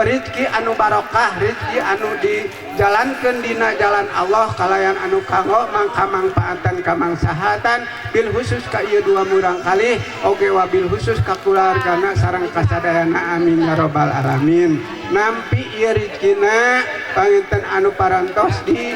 rezeki anu barokah rezeki anu dijalankeun dina jalan Allah kalayan anu kanggo mangka mangpaatan kamangsahatan bil khusus ka ieu dua murang kali oge wabil khusus ka keluargana sareng kasadayana amin ya robbal alamin. Nampi ieu rezekina panginten anu parantos di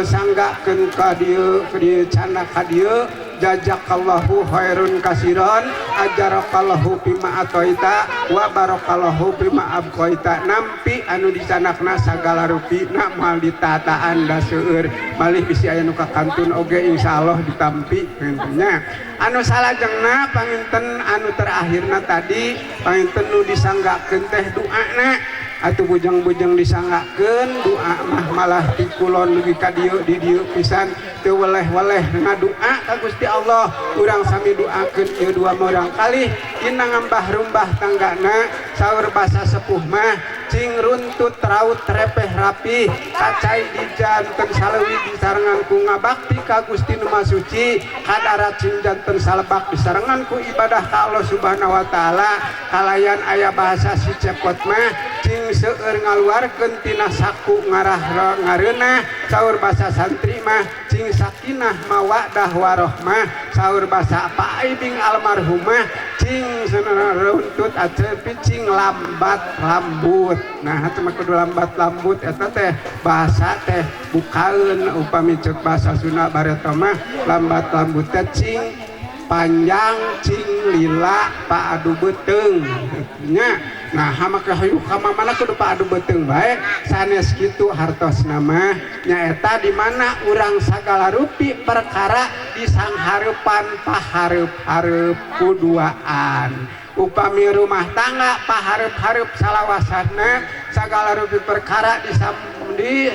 sanggakeun ka dieu canak ka dieu jazakallahu khairun kasiron ajarakallahu bima atoita wa barakallahu bima abqaita. Nampi anu dicanakna sagala rupina moal ditataan da seueur malih bisi aya nu kakantun oge insyaallah ditampi pentingnya anu salajengna panginten anu terakhirna tadi panginten nu disanggakeun teh doana atuh bujang-bujang disanggakeun doa mah malah dikulon dugi ka dieu di dieu pisan teu weleh-weleh ngadoa ka Gusti Allah urang sami doakeun ieu dua urang kali dina ngambah-rumbah tanggana saur basa sepuh mah cing runtut raut repeh rapi kacai di janten saleuwih disarengan ku ngabakti ka Gusti Nu Maha Suci kadarat cing janten salebak disarengan ku ibadah ka Allah Subhanahu wa taala kalayan aya bahasa si cepot mah cing seueur ngaluarkeun tina saku ngarah ngareunah saur basa santri mah cing sakinah mawaddah warohmah saur basa Pak Aibing almarhumah cing runtut acepi cing lambat lambut. Nah hatu mah kudu lambat lambut eta teh bahasa teh bukaeun upami ceuk bahasa Sunda bareta mah lambat lambut teh cing panjang cing lila pa adu beteung nya. Nah hama kahayu kama mana kudu pa adu beteung bae sanes kitu hartosna mah nyaeta di mana urang sagala rupi perkara disanghareupan pahareup-hareup kuduaan upami rumah tangga pahareup-hareup salawasanna sagala rupi perkara di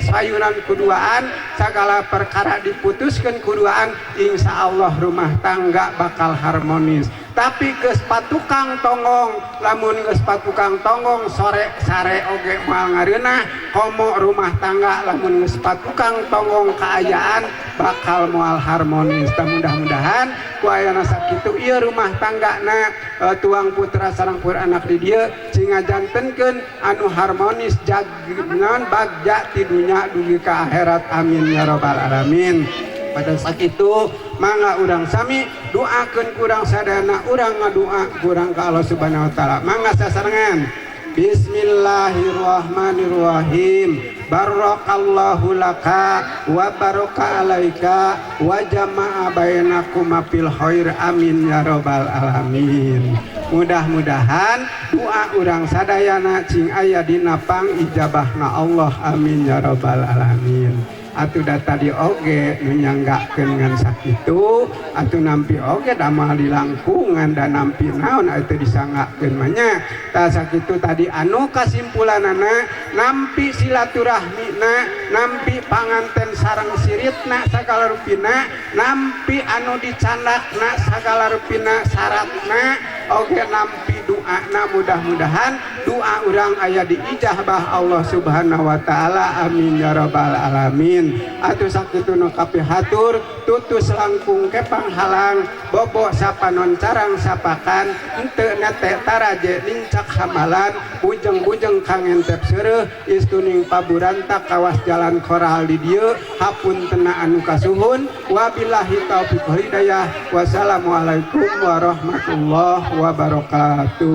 sayunan kuduaan sagala perkara diputuskeun kuduaan insyaallah rumah tangga bakal harmonis. Tapi geus patukang tonggong lamun geus patukang tonggong sore sare oge moal ngareunah komo rumah tangga lamun geus patukang tonggong kaayaan bakal moal harmonis. Mudah-mudahan ku ayana sakitu ieu rumah tanggana tuang putra sareng anak di dieu sing ngajantenkeun anu harmonis jagnan bagja ti dunya dugi ka akhirat amin ya robbal alamin. Pada saat itu mangga urang sami doakeun kurang sadana urang ngadoa kurang ka Allah Subhanahu wa taala mangga sasarengan bismillahirrahmanirrahim barakallahu laka wa baraka alaika wa jama'a bainakuma fil khair amin ya robbal alamin. Mudah-mudahan doa urang sadayana cing aya dina pang ijabahna Allah amin ya robbal alamin. atuh da tadi oge nu nyanggakeun ngan sakitu atuh nampi oge damal di langkungan dan nampi naon atuh disanggakeun mah nya tah sakitu tadi anu kasimpulanana nampi silaturahmina nampi panganten sareng siritna sagala rupina nampi anu dicandakna sagala rupina syaratna oge nampi doana mudah-mudahan doa urang aya diijabah Allah Subhanahu wa taala amin ya rabbal alamin atuh sakitu nu kapihatur tutus langkung ke panghalang bobo sapanon carang sapakan henteu nate taraje lincak hamalan bujeng-bujeng kangentep seureus istuning paburanta kawas jalan koral di dieu hapuntenna anu kasuhun wabillahi taufiq wal hidayah wassalamualaikum warahmatullahi wabarakatuh.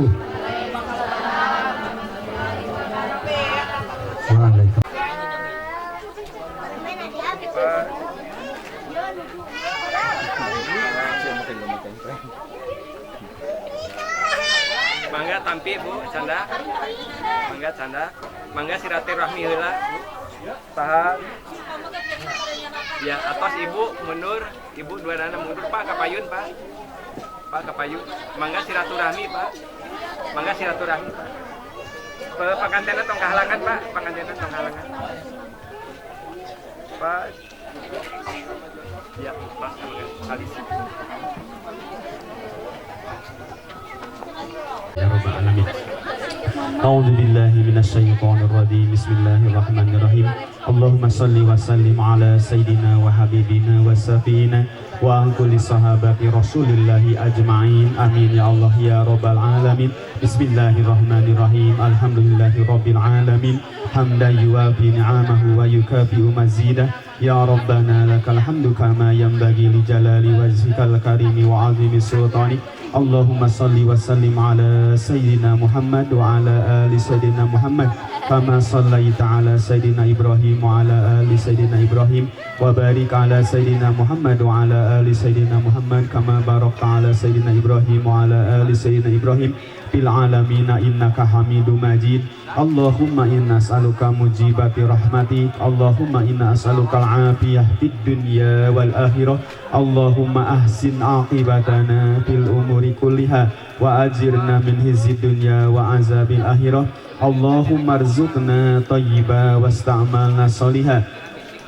Waalaikumsalam. Mangga tampi Bu canda, mangga canda, mangga silaturahmi heula Pak. Ya atas Ibu mundur, Ibu dua dana mundur Pak kapayun Pak, Pak kapayun, mangga silaturahmi Pak, mangga silaturahmi Pak. Pangantena tong kahalangan Pak, pangantena tong kahalangan Pak. Ya Pak, habis. Ya Rabbal Alamin. A'udzu billahi minasyaitonir rajim. Bismillahirrahmanirrahim. Allahumma shalli wa sallim ala sayyidina wa habibina wa safina wa an kulli sahabati Rasulillahi ajma'in. Amin ya Allah ya Rabbal Alamin. Bismillahirrahmanirrahim. Alhamdulillahi rabbil alamin. Hamdan yuwafi ni'amahu wa yukafi'u mazidah. Ya Rabbana lakal hamdu kama yanbaghi li jalali wajhikal karimi wa 'azimi sultanik. Allahumma salli wa sallim ala sayyidina Muhammad wa ala ali sayyidina Muhammad kama sallaita ala sayyidina Ibrahim wa ala ali sayyidina Ibrahim wa barik ala sayyidina Muhammad wa ala ali sayyidina Muhammad kama barakta ala sayyidina Ibrahim wa ala ali sayyidina Ibrahim fil alamina innaka Hamidum Majid. Allahumma inna as'aluka mujibati rahmatik. Allahumma inna as'aluka al-afiyah fid dunya wal akhirah. Allahumma ahsin aqibatana fil umuri kulliha wa ajirna min hizi dunya wa azabil akhirah. Allahumma arzuqna tayyiba wasta'malna salihah.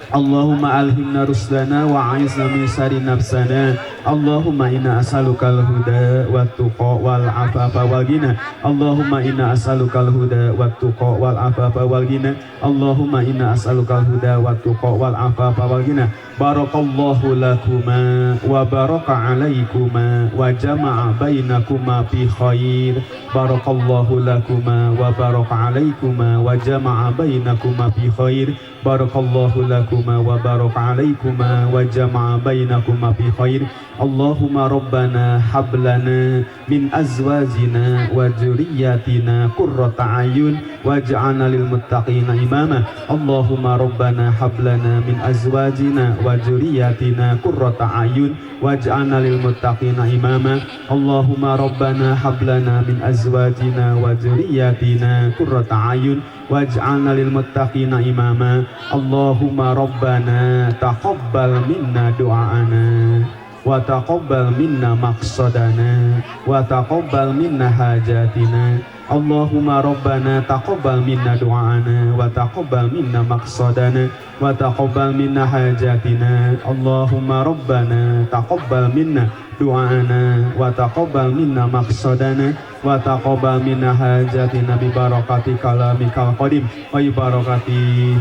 Allahumma alhimna rusdana wa a'izna min syarri nafsana. Allahumma inna as'alukal huda wat tuqa wal afafa wal ghina. Allahumma inna as'alukal huda wat tuqa wal afafa wal ghina. Allahumma inna as'alukal huda wat tuqa wal afafa wal ghina. Barakallahu lakuma wa baraka alaikuma wa jama'a bainakuma fi khair. Barakallahu lakuma wa baraka alaikuma wa jama'a bainakuma fi khair. Barakallahu lakuma wa baraka alaikuma wa jama'a bainakuma fi khair. Allahumma rabbana hablana min azwajina wa dzurriyyatina qurrata ayun waj'alna lil muttaqina imama. Allahumma rabbana hablana min azwajina wa dzurriyyatina qurrata ayun waj'alna lil muttaqina imama. Allahumma rabbana hablana min azwajina wa dzurriyyatina qurrata ayun waj'alna lil muttaqina imama. Allahumma rabbana taqabbal minna du'aana wa taqabbal minna maqsadana wa taqabbal minna hajatina. Allahumma rabbana taqabbal minna du'aana wa taqabbal minna maqsadana wa taqabbal minna hajatina. Allahumma rabbana taqabbal minna du'aana wa taqabbal minna maqsadana wa taqabbal minna hajatina bi barakati kalamikal qadim wa bi barakati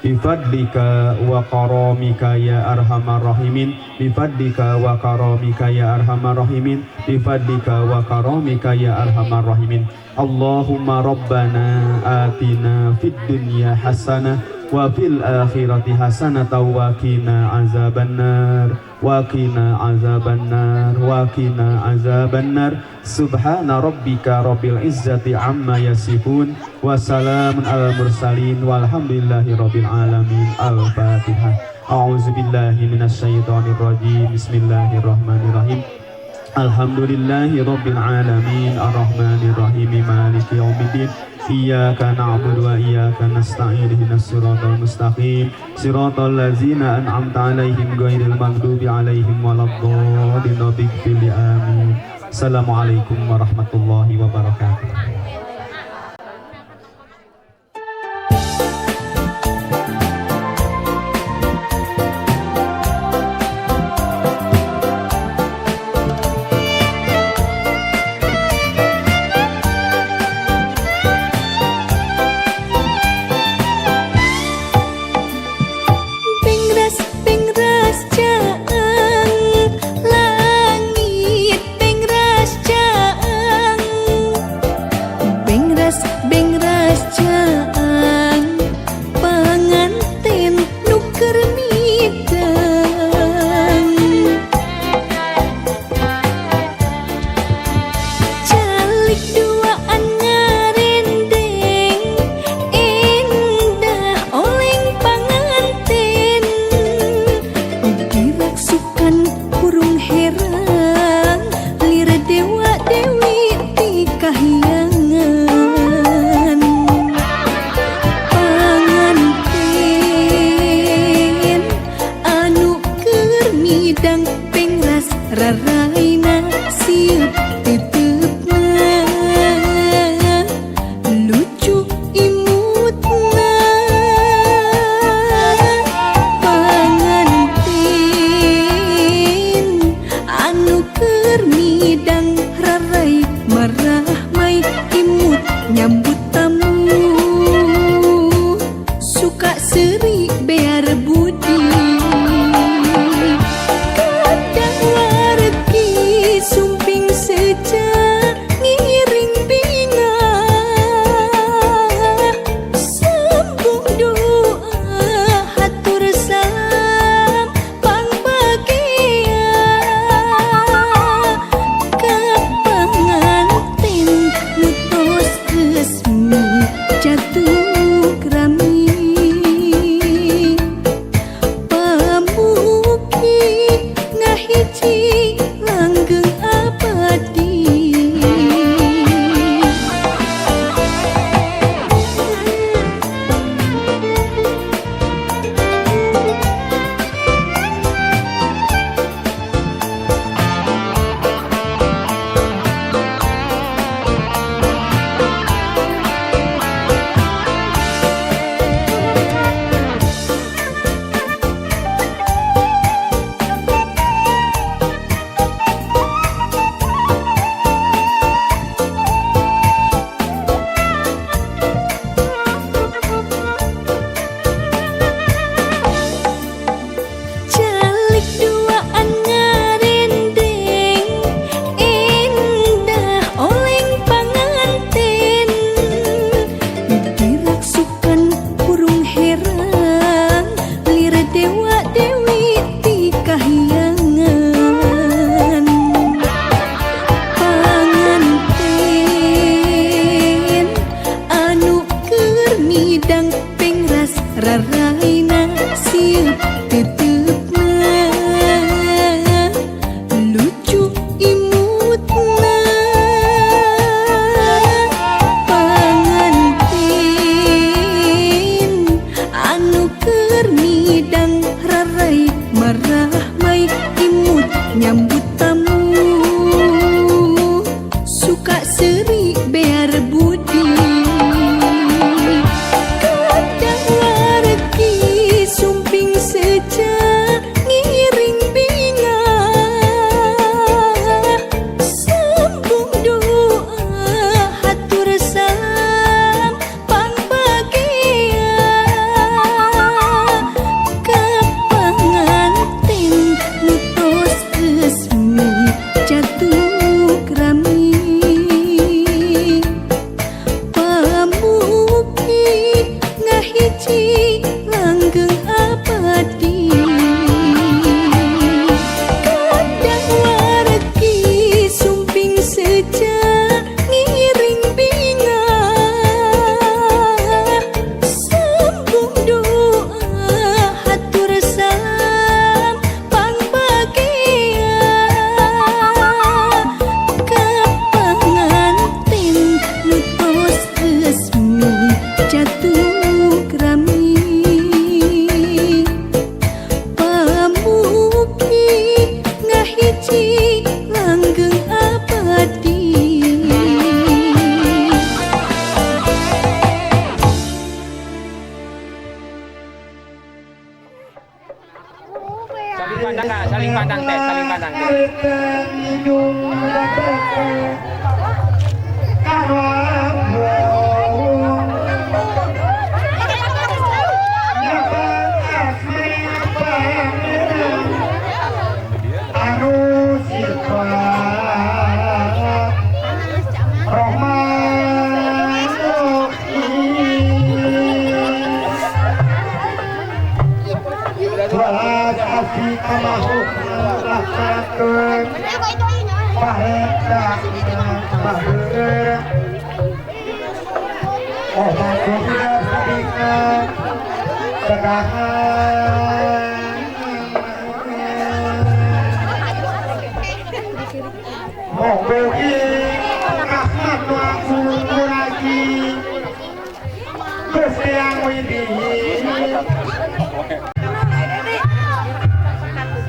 bifadlika wa karamika ya arhamar rahimin. Bifadlika wa karamika ya arhamar rahimin. Bifadlika wa karamika ya arhamar rahimin. Allahumma rabbana atina fid dunya hasanah wa fil akhirati hasanatan wa qina azabannar wa qina azabannar wa qina azabannar. Subhana rabbika rabbil izzati amma yasifun wa salamun alal mursalin walhamdulillahi rabbil alamin. Al-Fatihah. A'udzu billahi minasyaitonir rajim. Bismillahirrahmanirrahim. Alhamdulillahi rabbil alamin arrahmanir rahim maliki yaumiddin Iyyaka na'budu wa iyyaka nasta'in ihdinas siratal mustaqim siratal ladzina an'amta 'alaihim ghairil maghdubi 'alaihim waladdallin amin. Assalamualaikum warahmatullahi wabarakatuh. suci langgeng abadi. Saling pandang kak, saling pandang teh, saling pandang teh.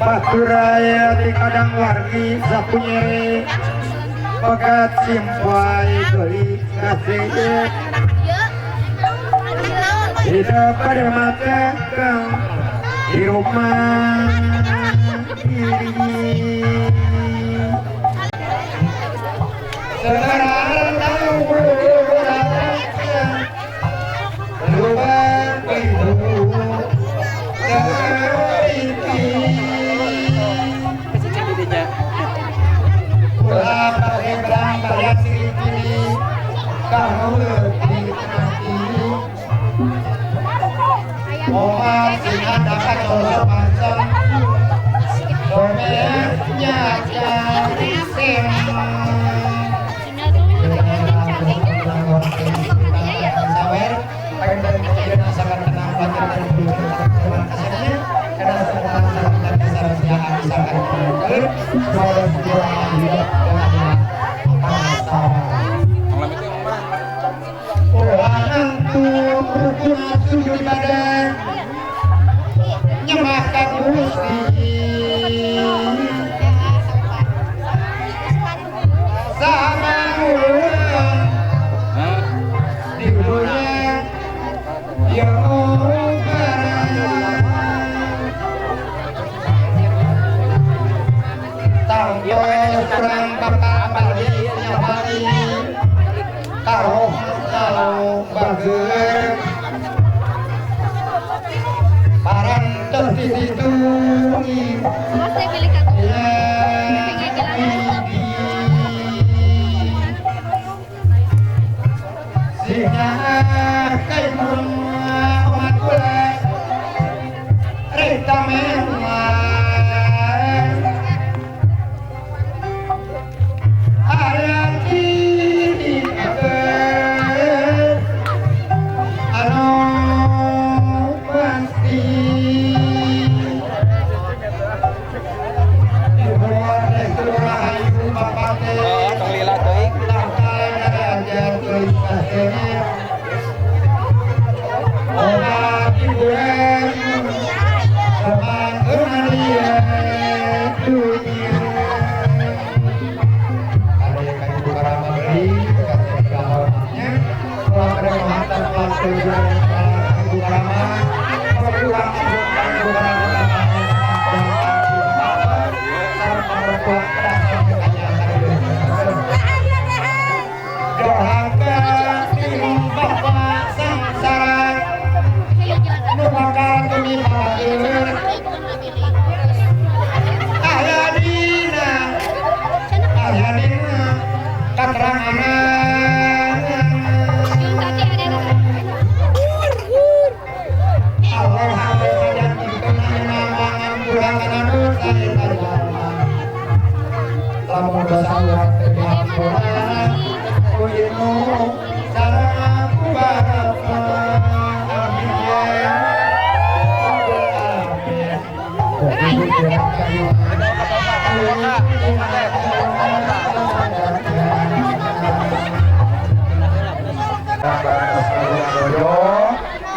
Baturaya di kadang wargi sapunyere pegat simpai geli kasih tidak pada mata kau di rumah diri sekarang tahu luar hidup kamu lebih hati Omar singa dapat sosok mansang Somernya jadi sema sawer pengen kemudian asalkan tenang pelajar dan berkurang kasihnya karena sekarang dan besar siang asalkan berkurang kalau kurang hidup dengan antum rukun sujud badan nyembah ka Gusti sama urang di dunia yang tanpa kurang bakal balik nyamai taruh kalau bager parang tertititungi ya sehingga kaimur umat kula rita memang ayat ini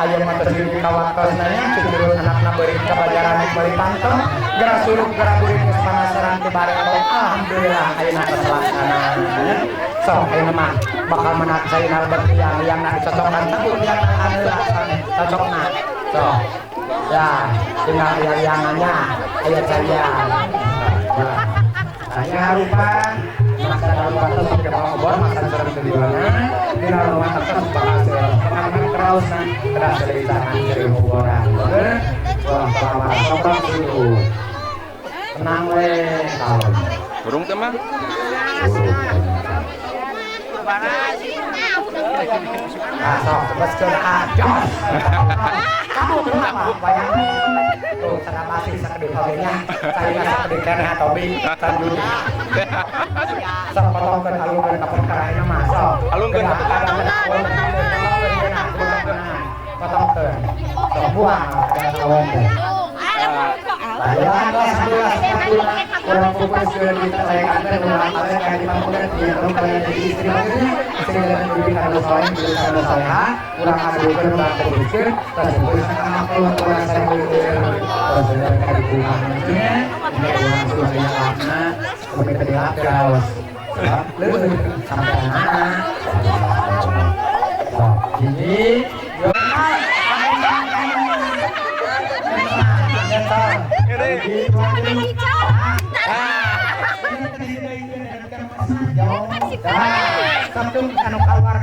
ayam mata sirip kawakasnanya cenderung anak-anak beri kebajaran beri panteng gerak suruh gerak burik panasaran di bareng alhamdulillah ayeuna terlaksana. Sok ayeuna mah bakal menak sayeuna yang nak dicocokan takut yang adalah cocokna. Sok. Ya, tinggal yang-yangannya aya carian. Saya rupa makan rupa tetap ke bawah obor makan serem tujuannya dina rumah tetap bakal pengalaman kraus keras dari tangan dari oboran. Wah, pengalaman sopan dulu. Tenang we tahun. Burung teman. Nah, sok sebeskeun ajos. Kamu kenapa bayangin? Tuh, sana masih sakit kabehnya. Saya sakit keneh Tobi kan judi. Sok potongkeun alungkeun ka perkaraina mah sok. Alungkeun ka perkaraina. Potongkeun. Sok buang ka kawan teh. Bayaran lah kurang fokus ke kita saya kantor ulang kalian kayak di kampung kan punya rumah kalian jadi istri maksudnya sehingga lebih kalau soalnya beli kalau saya kurang ada bukan kurang fokuskan terus bisa anak keluar saya beli terus kayak di rumah maksudnya ini kurang suasana karena kami tadi terus lebih sampai anak jadi Sabtu anu keluar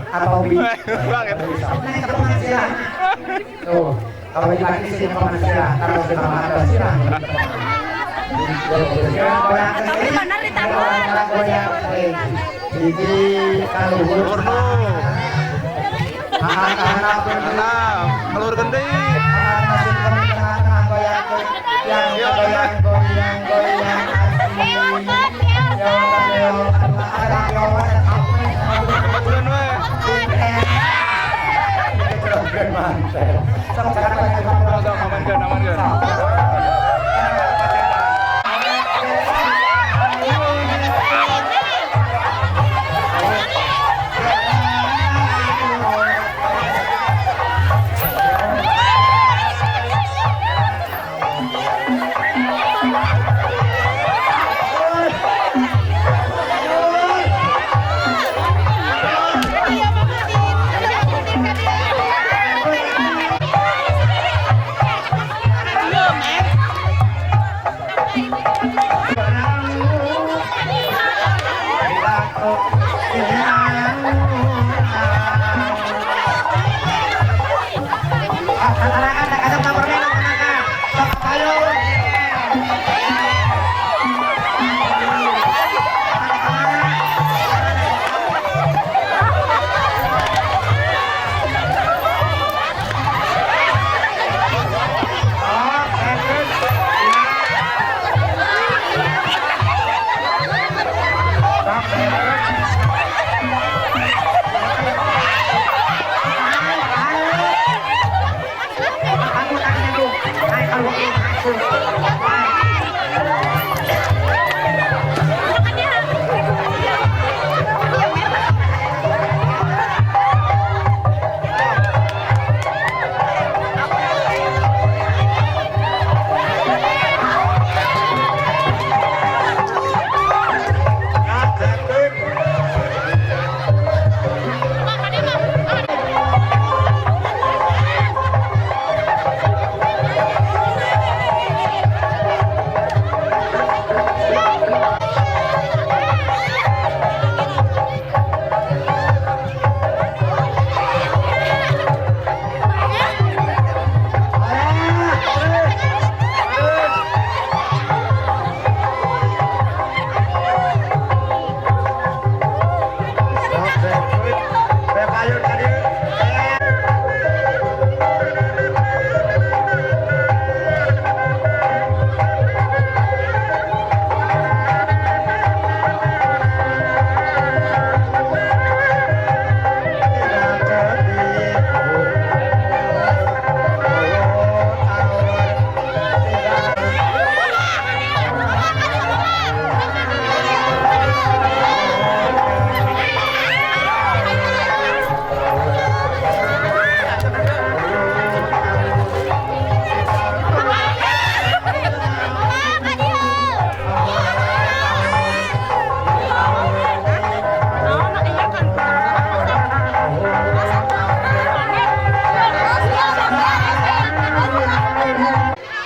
atau bi tuh kalau lagi sih penghasilan kalau sudah ada sirah jadi kalau anak Kelur gending. yang goyang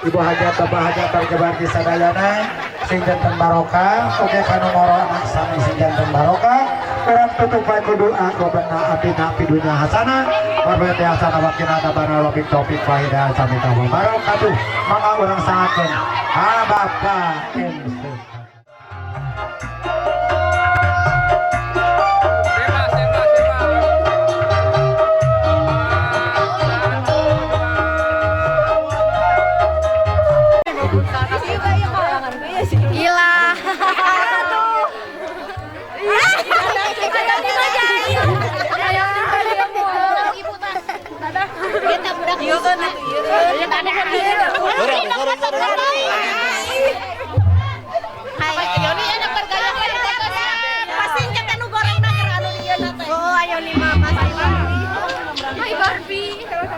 ibu hajat bapak hajat terjebar di sadayana sing janten barokah oke panumoro anak sami sing janten barokah kurang tutup baik doa robana atina pidunya hasanah wabati hasanah wakina tabana wabik topik fahidah sami tamu barokah tuh maka orang sangatkan bapak Gila.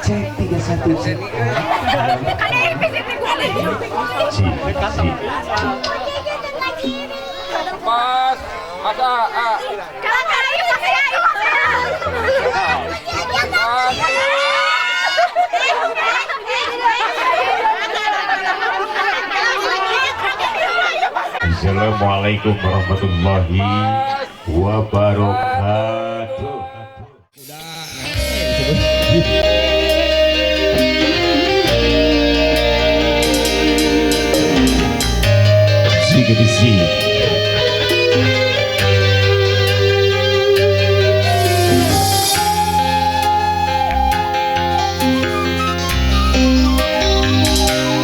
cek 31 Pas, masa Assalamualaikum warahmatullahi wabarakatuh. Sigedisi.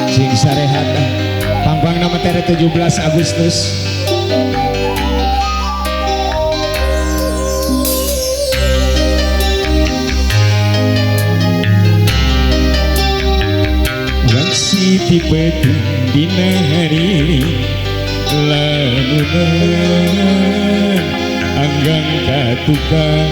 Sing sarehat pangpang nama tere 17 Agustus Waksi tipe dina hari lalunan anggang katukang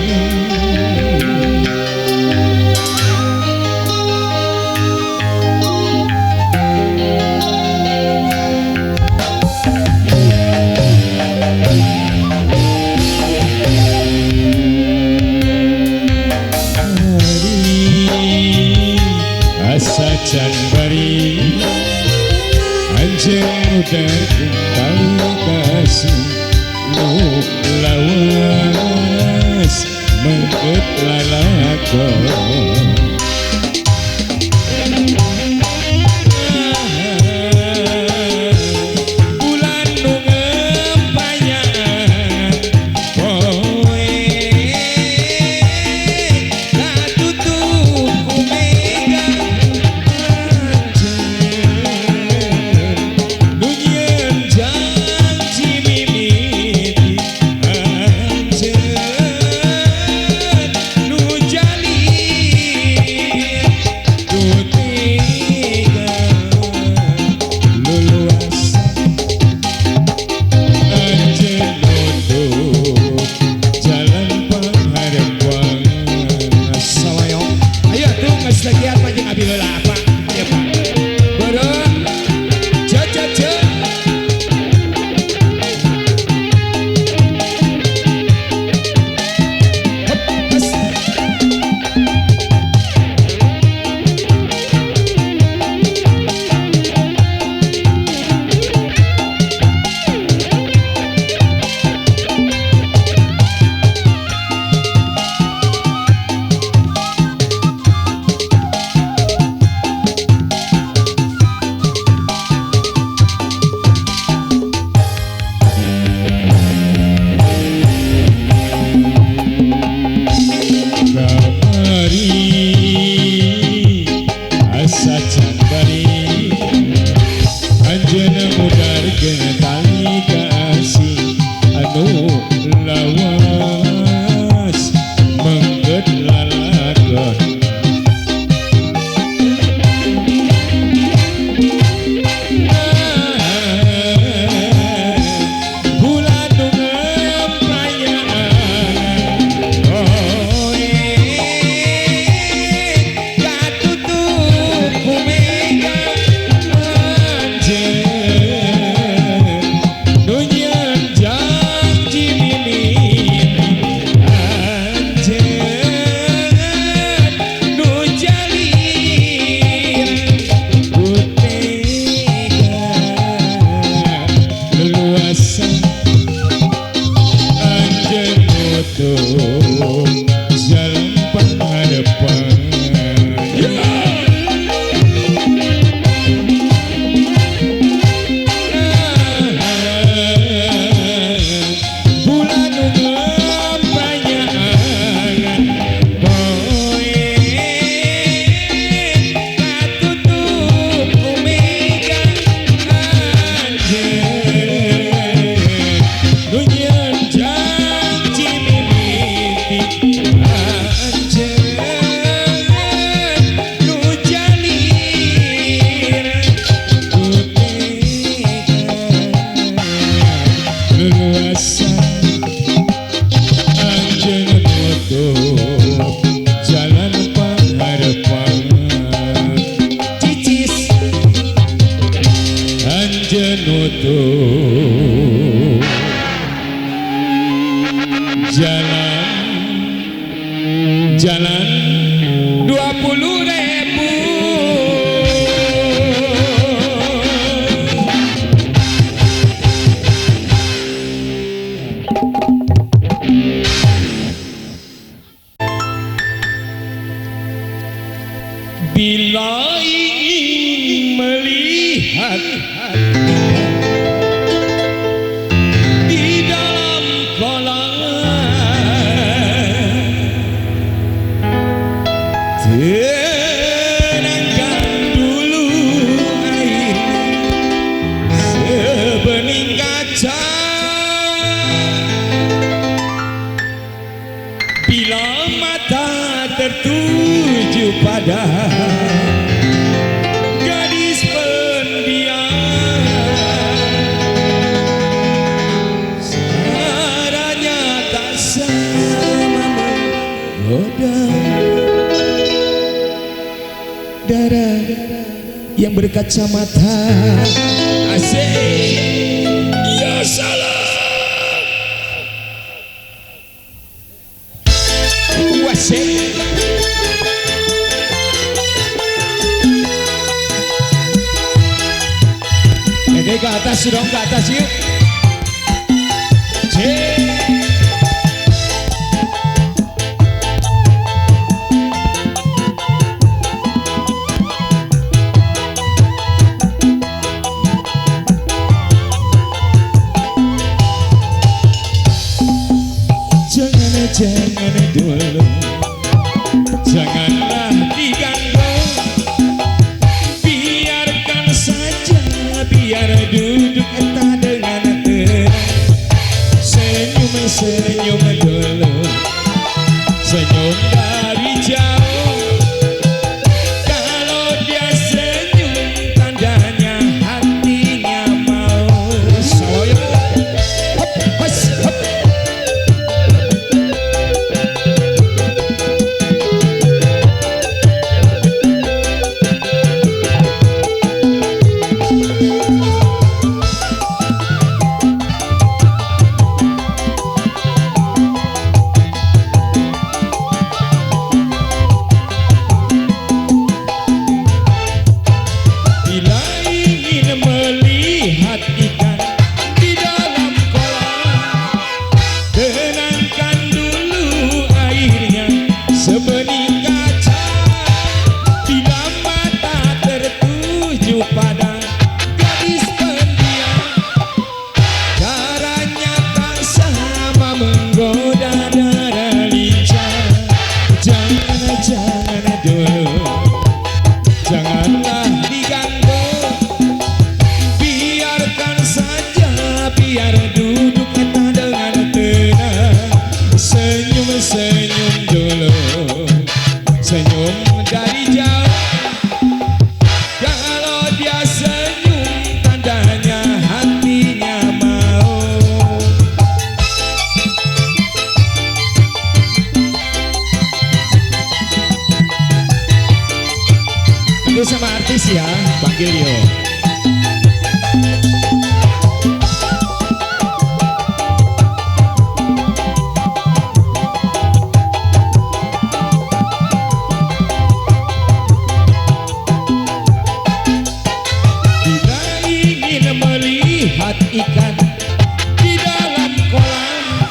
asa can bari anjeun udah kembali kasih nu lawas mengket lalakon bulan nu ngempayan poe katutup kumega nunyeun janji mimiti anjeun nu jalin tutiga luluas anjeun nutup jalan panghareupan salayong ayo tuh geus lagian mah jeung abi heula apa ya Pak beureum ce Bila ingin melihat di dalam kolam, tenangkan dulu air sebening kaca. Bila mata tertuju pada gadis pendiam, suaranya tak sama menggoda. Darah yang berkacamata, asik ya salah wasik. Ke atas dong, ke atas yuk. Jangan dulu, janganlah diganggu, biarkan saja, biar duduk entah dengan tenang. Senyum dulu, senyum dari jauh. Kalau dia senyum, tandanya hatinya mau. Soyo, hop, hos, hop. Janganlah diganggu, biarkan saja, biar duduk kita dengan tenang. Senyum dulu, senyum dari jauh. Kalau dia senyum, tandanya hatinya mau. Itu sama artis ya, panggil yo. Bila ingin melihat ikan di dalam kolam,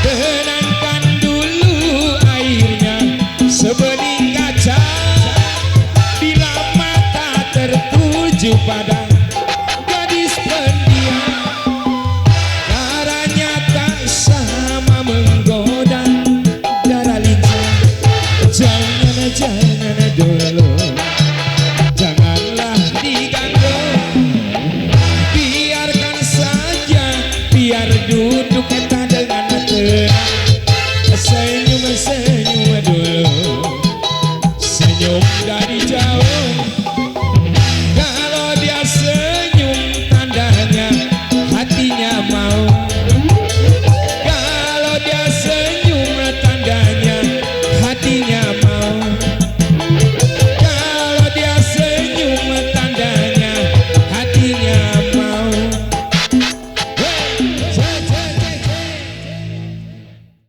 tenangkan dulu airnya sebening kaca. Bila mata tertuju pada gadis pendiam, caranya tak sama menggoda. Darah lincah, jangan dulu, janganlah diganggu, biarkan saja, biar duduk kita dengan tenang. Senyum dulu, senyum dari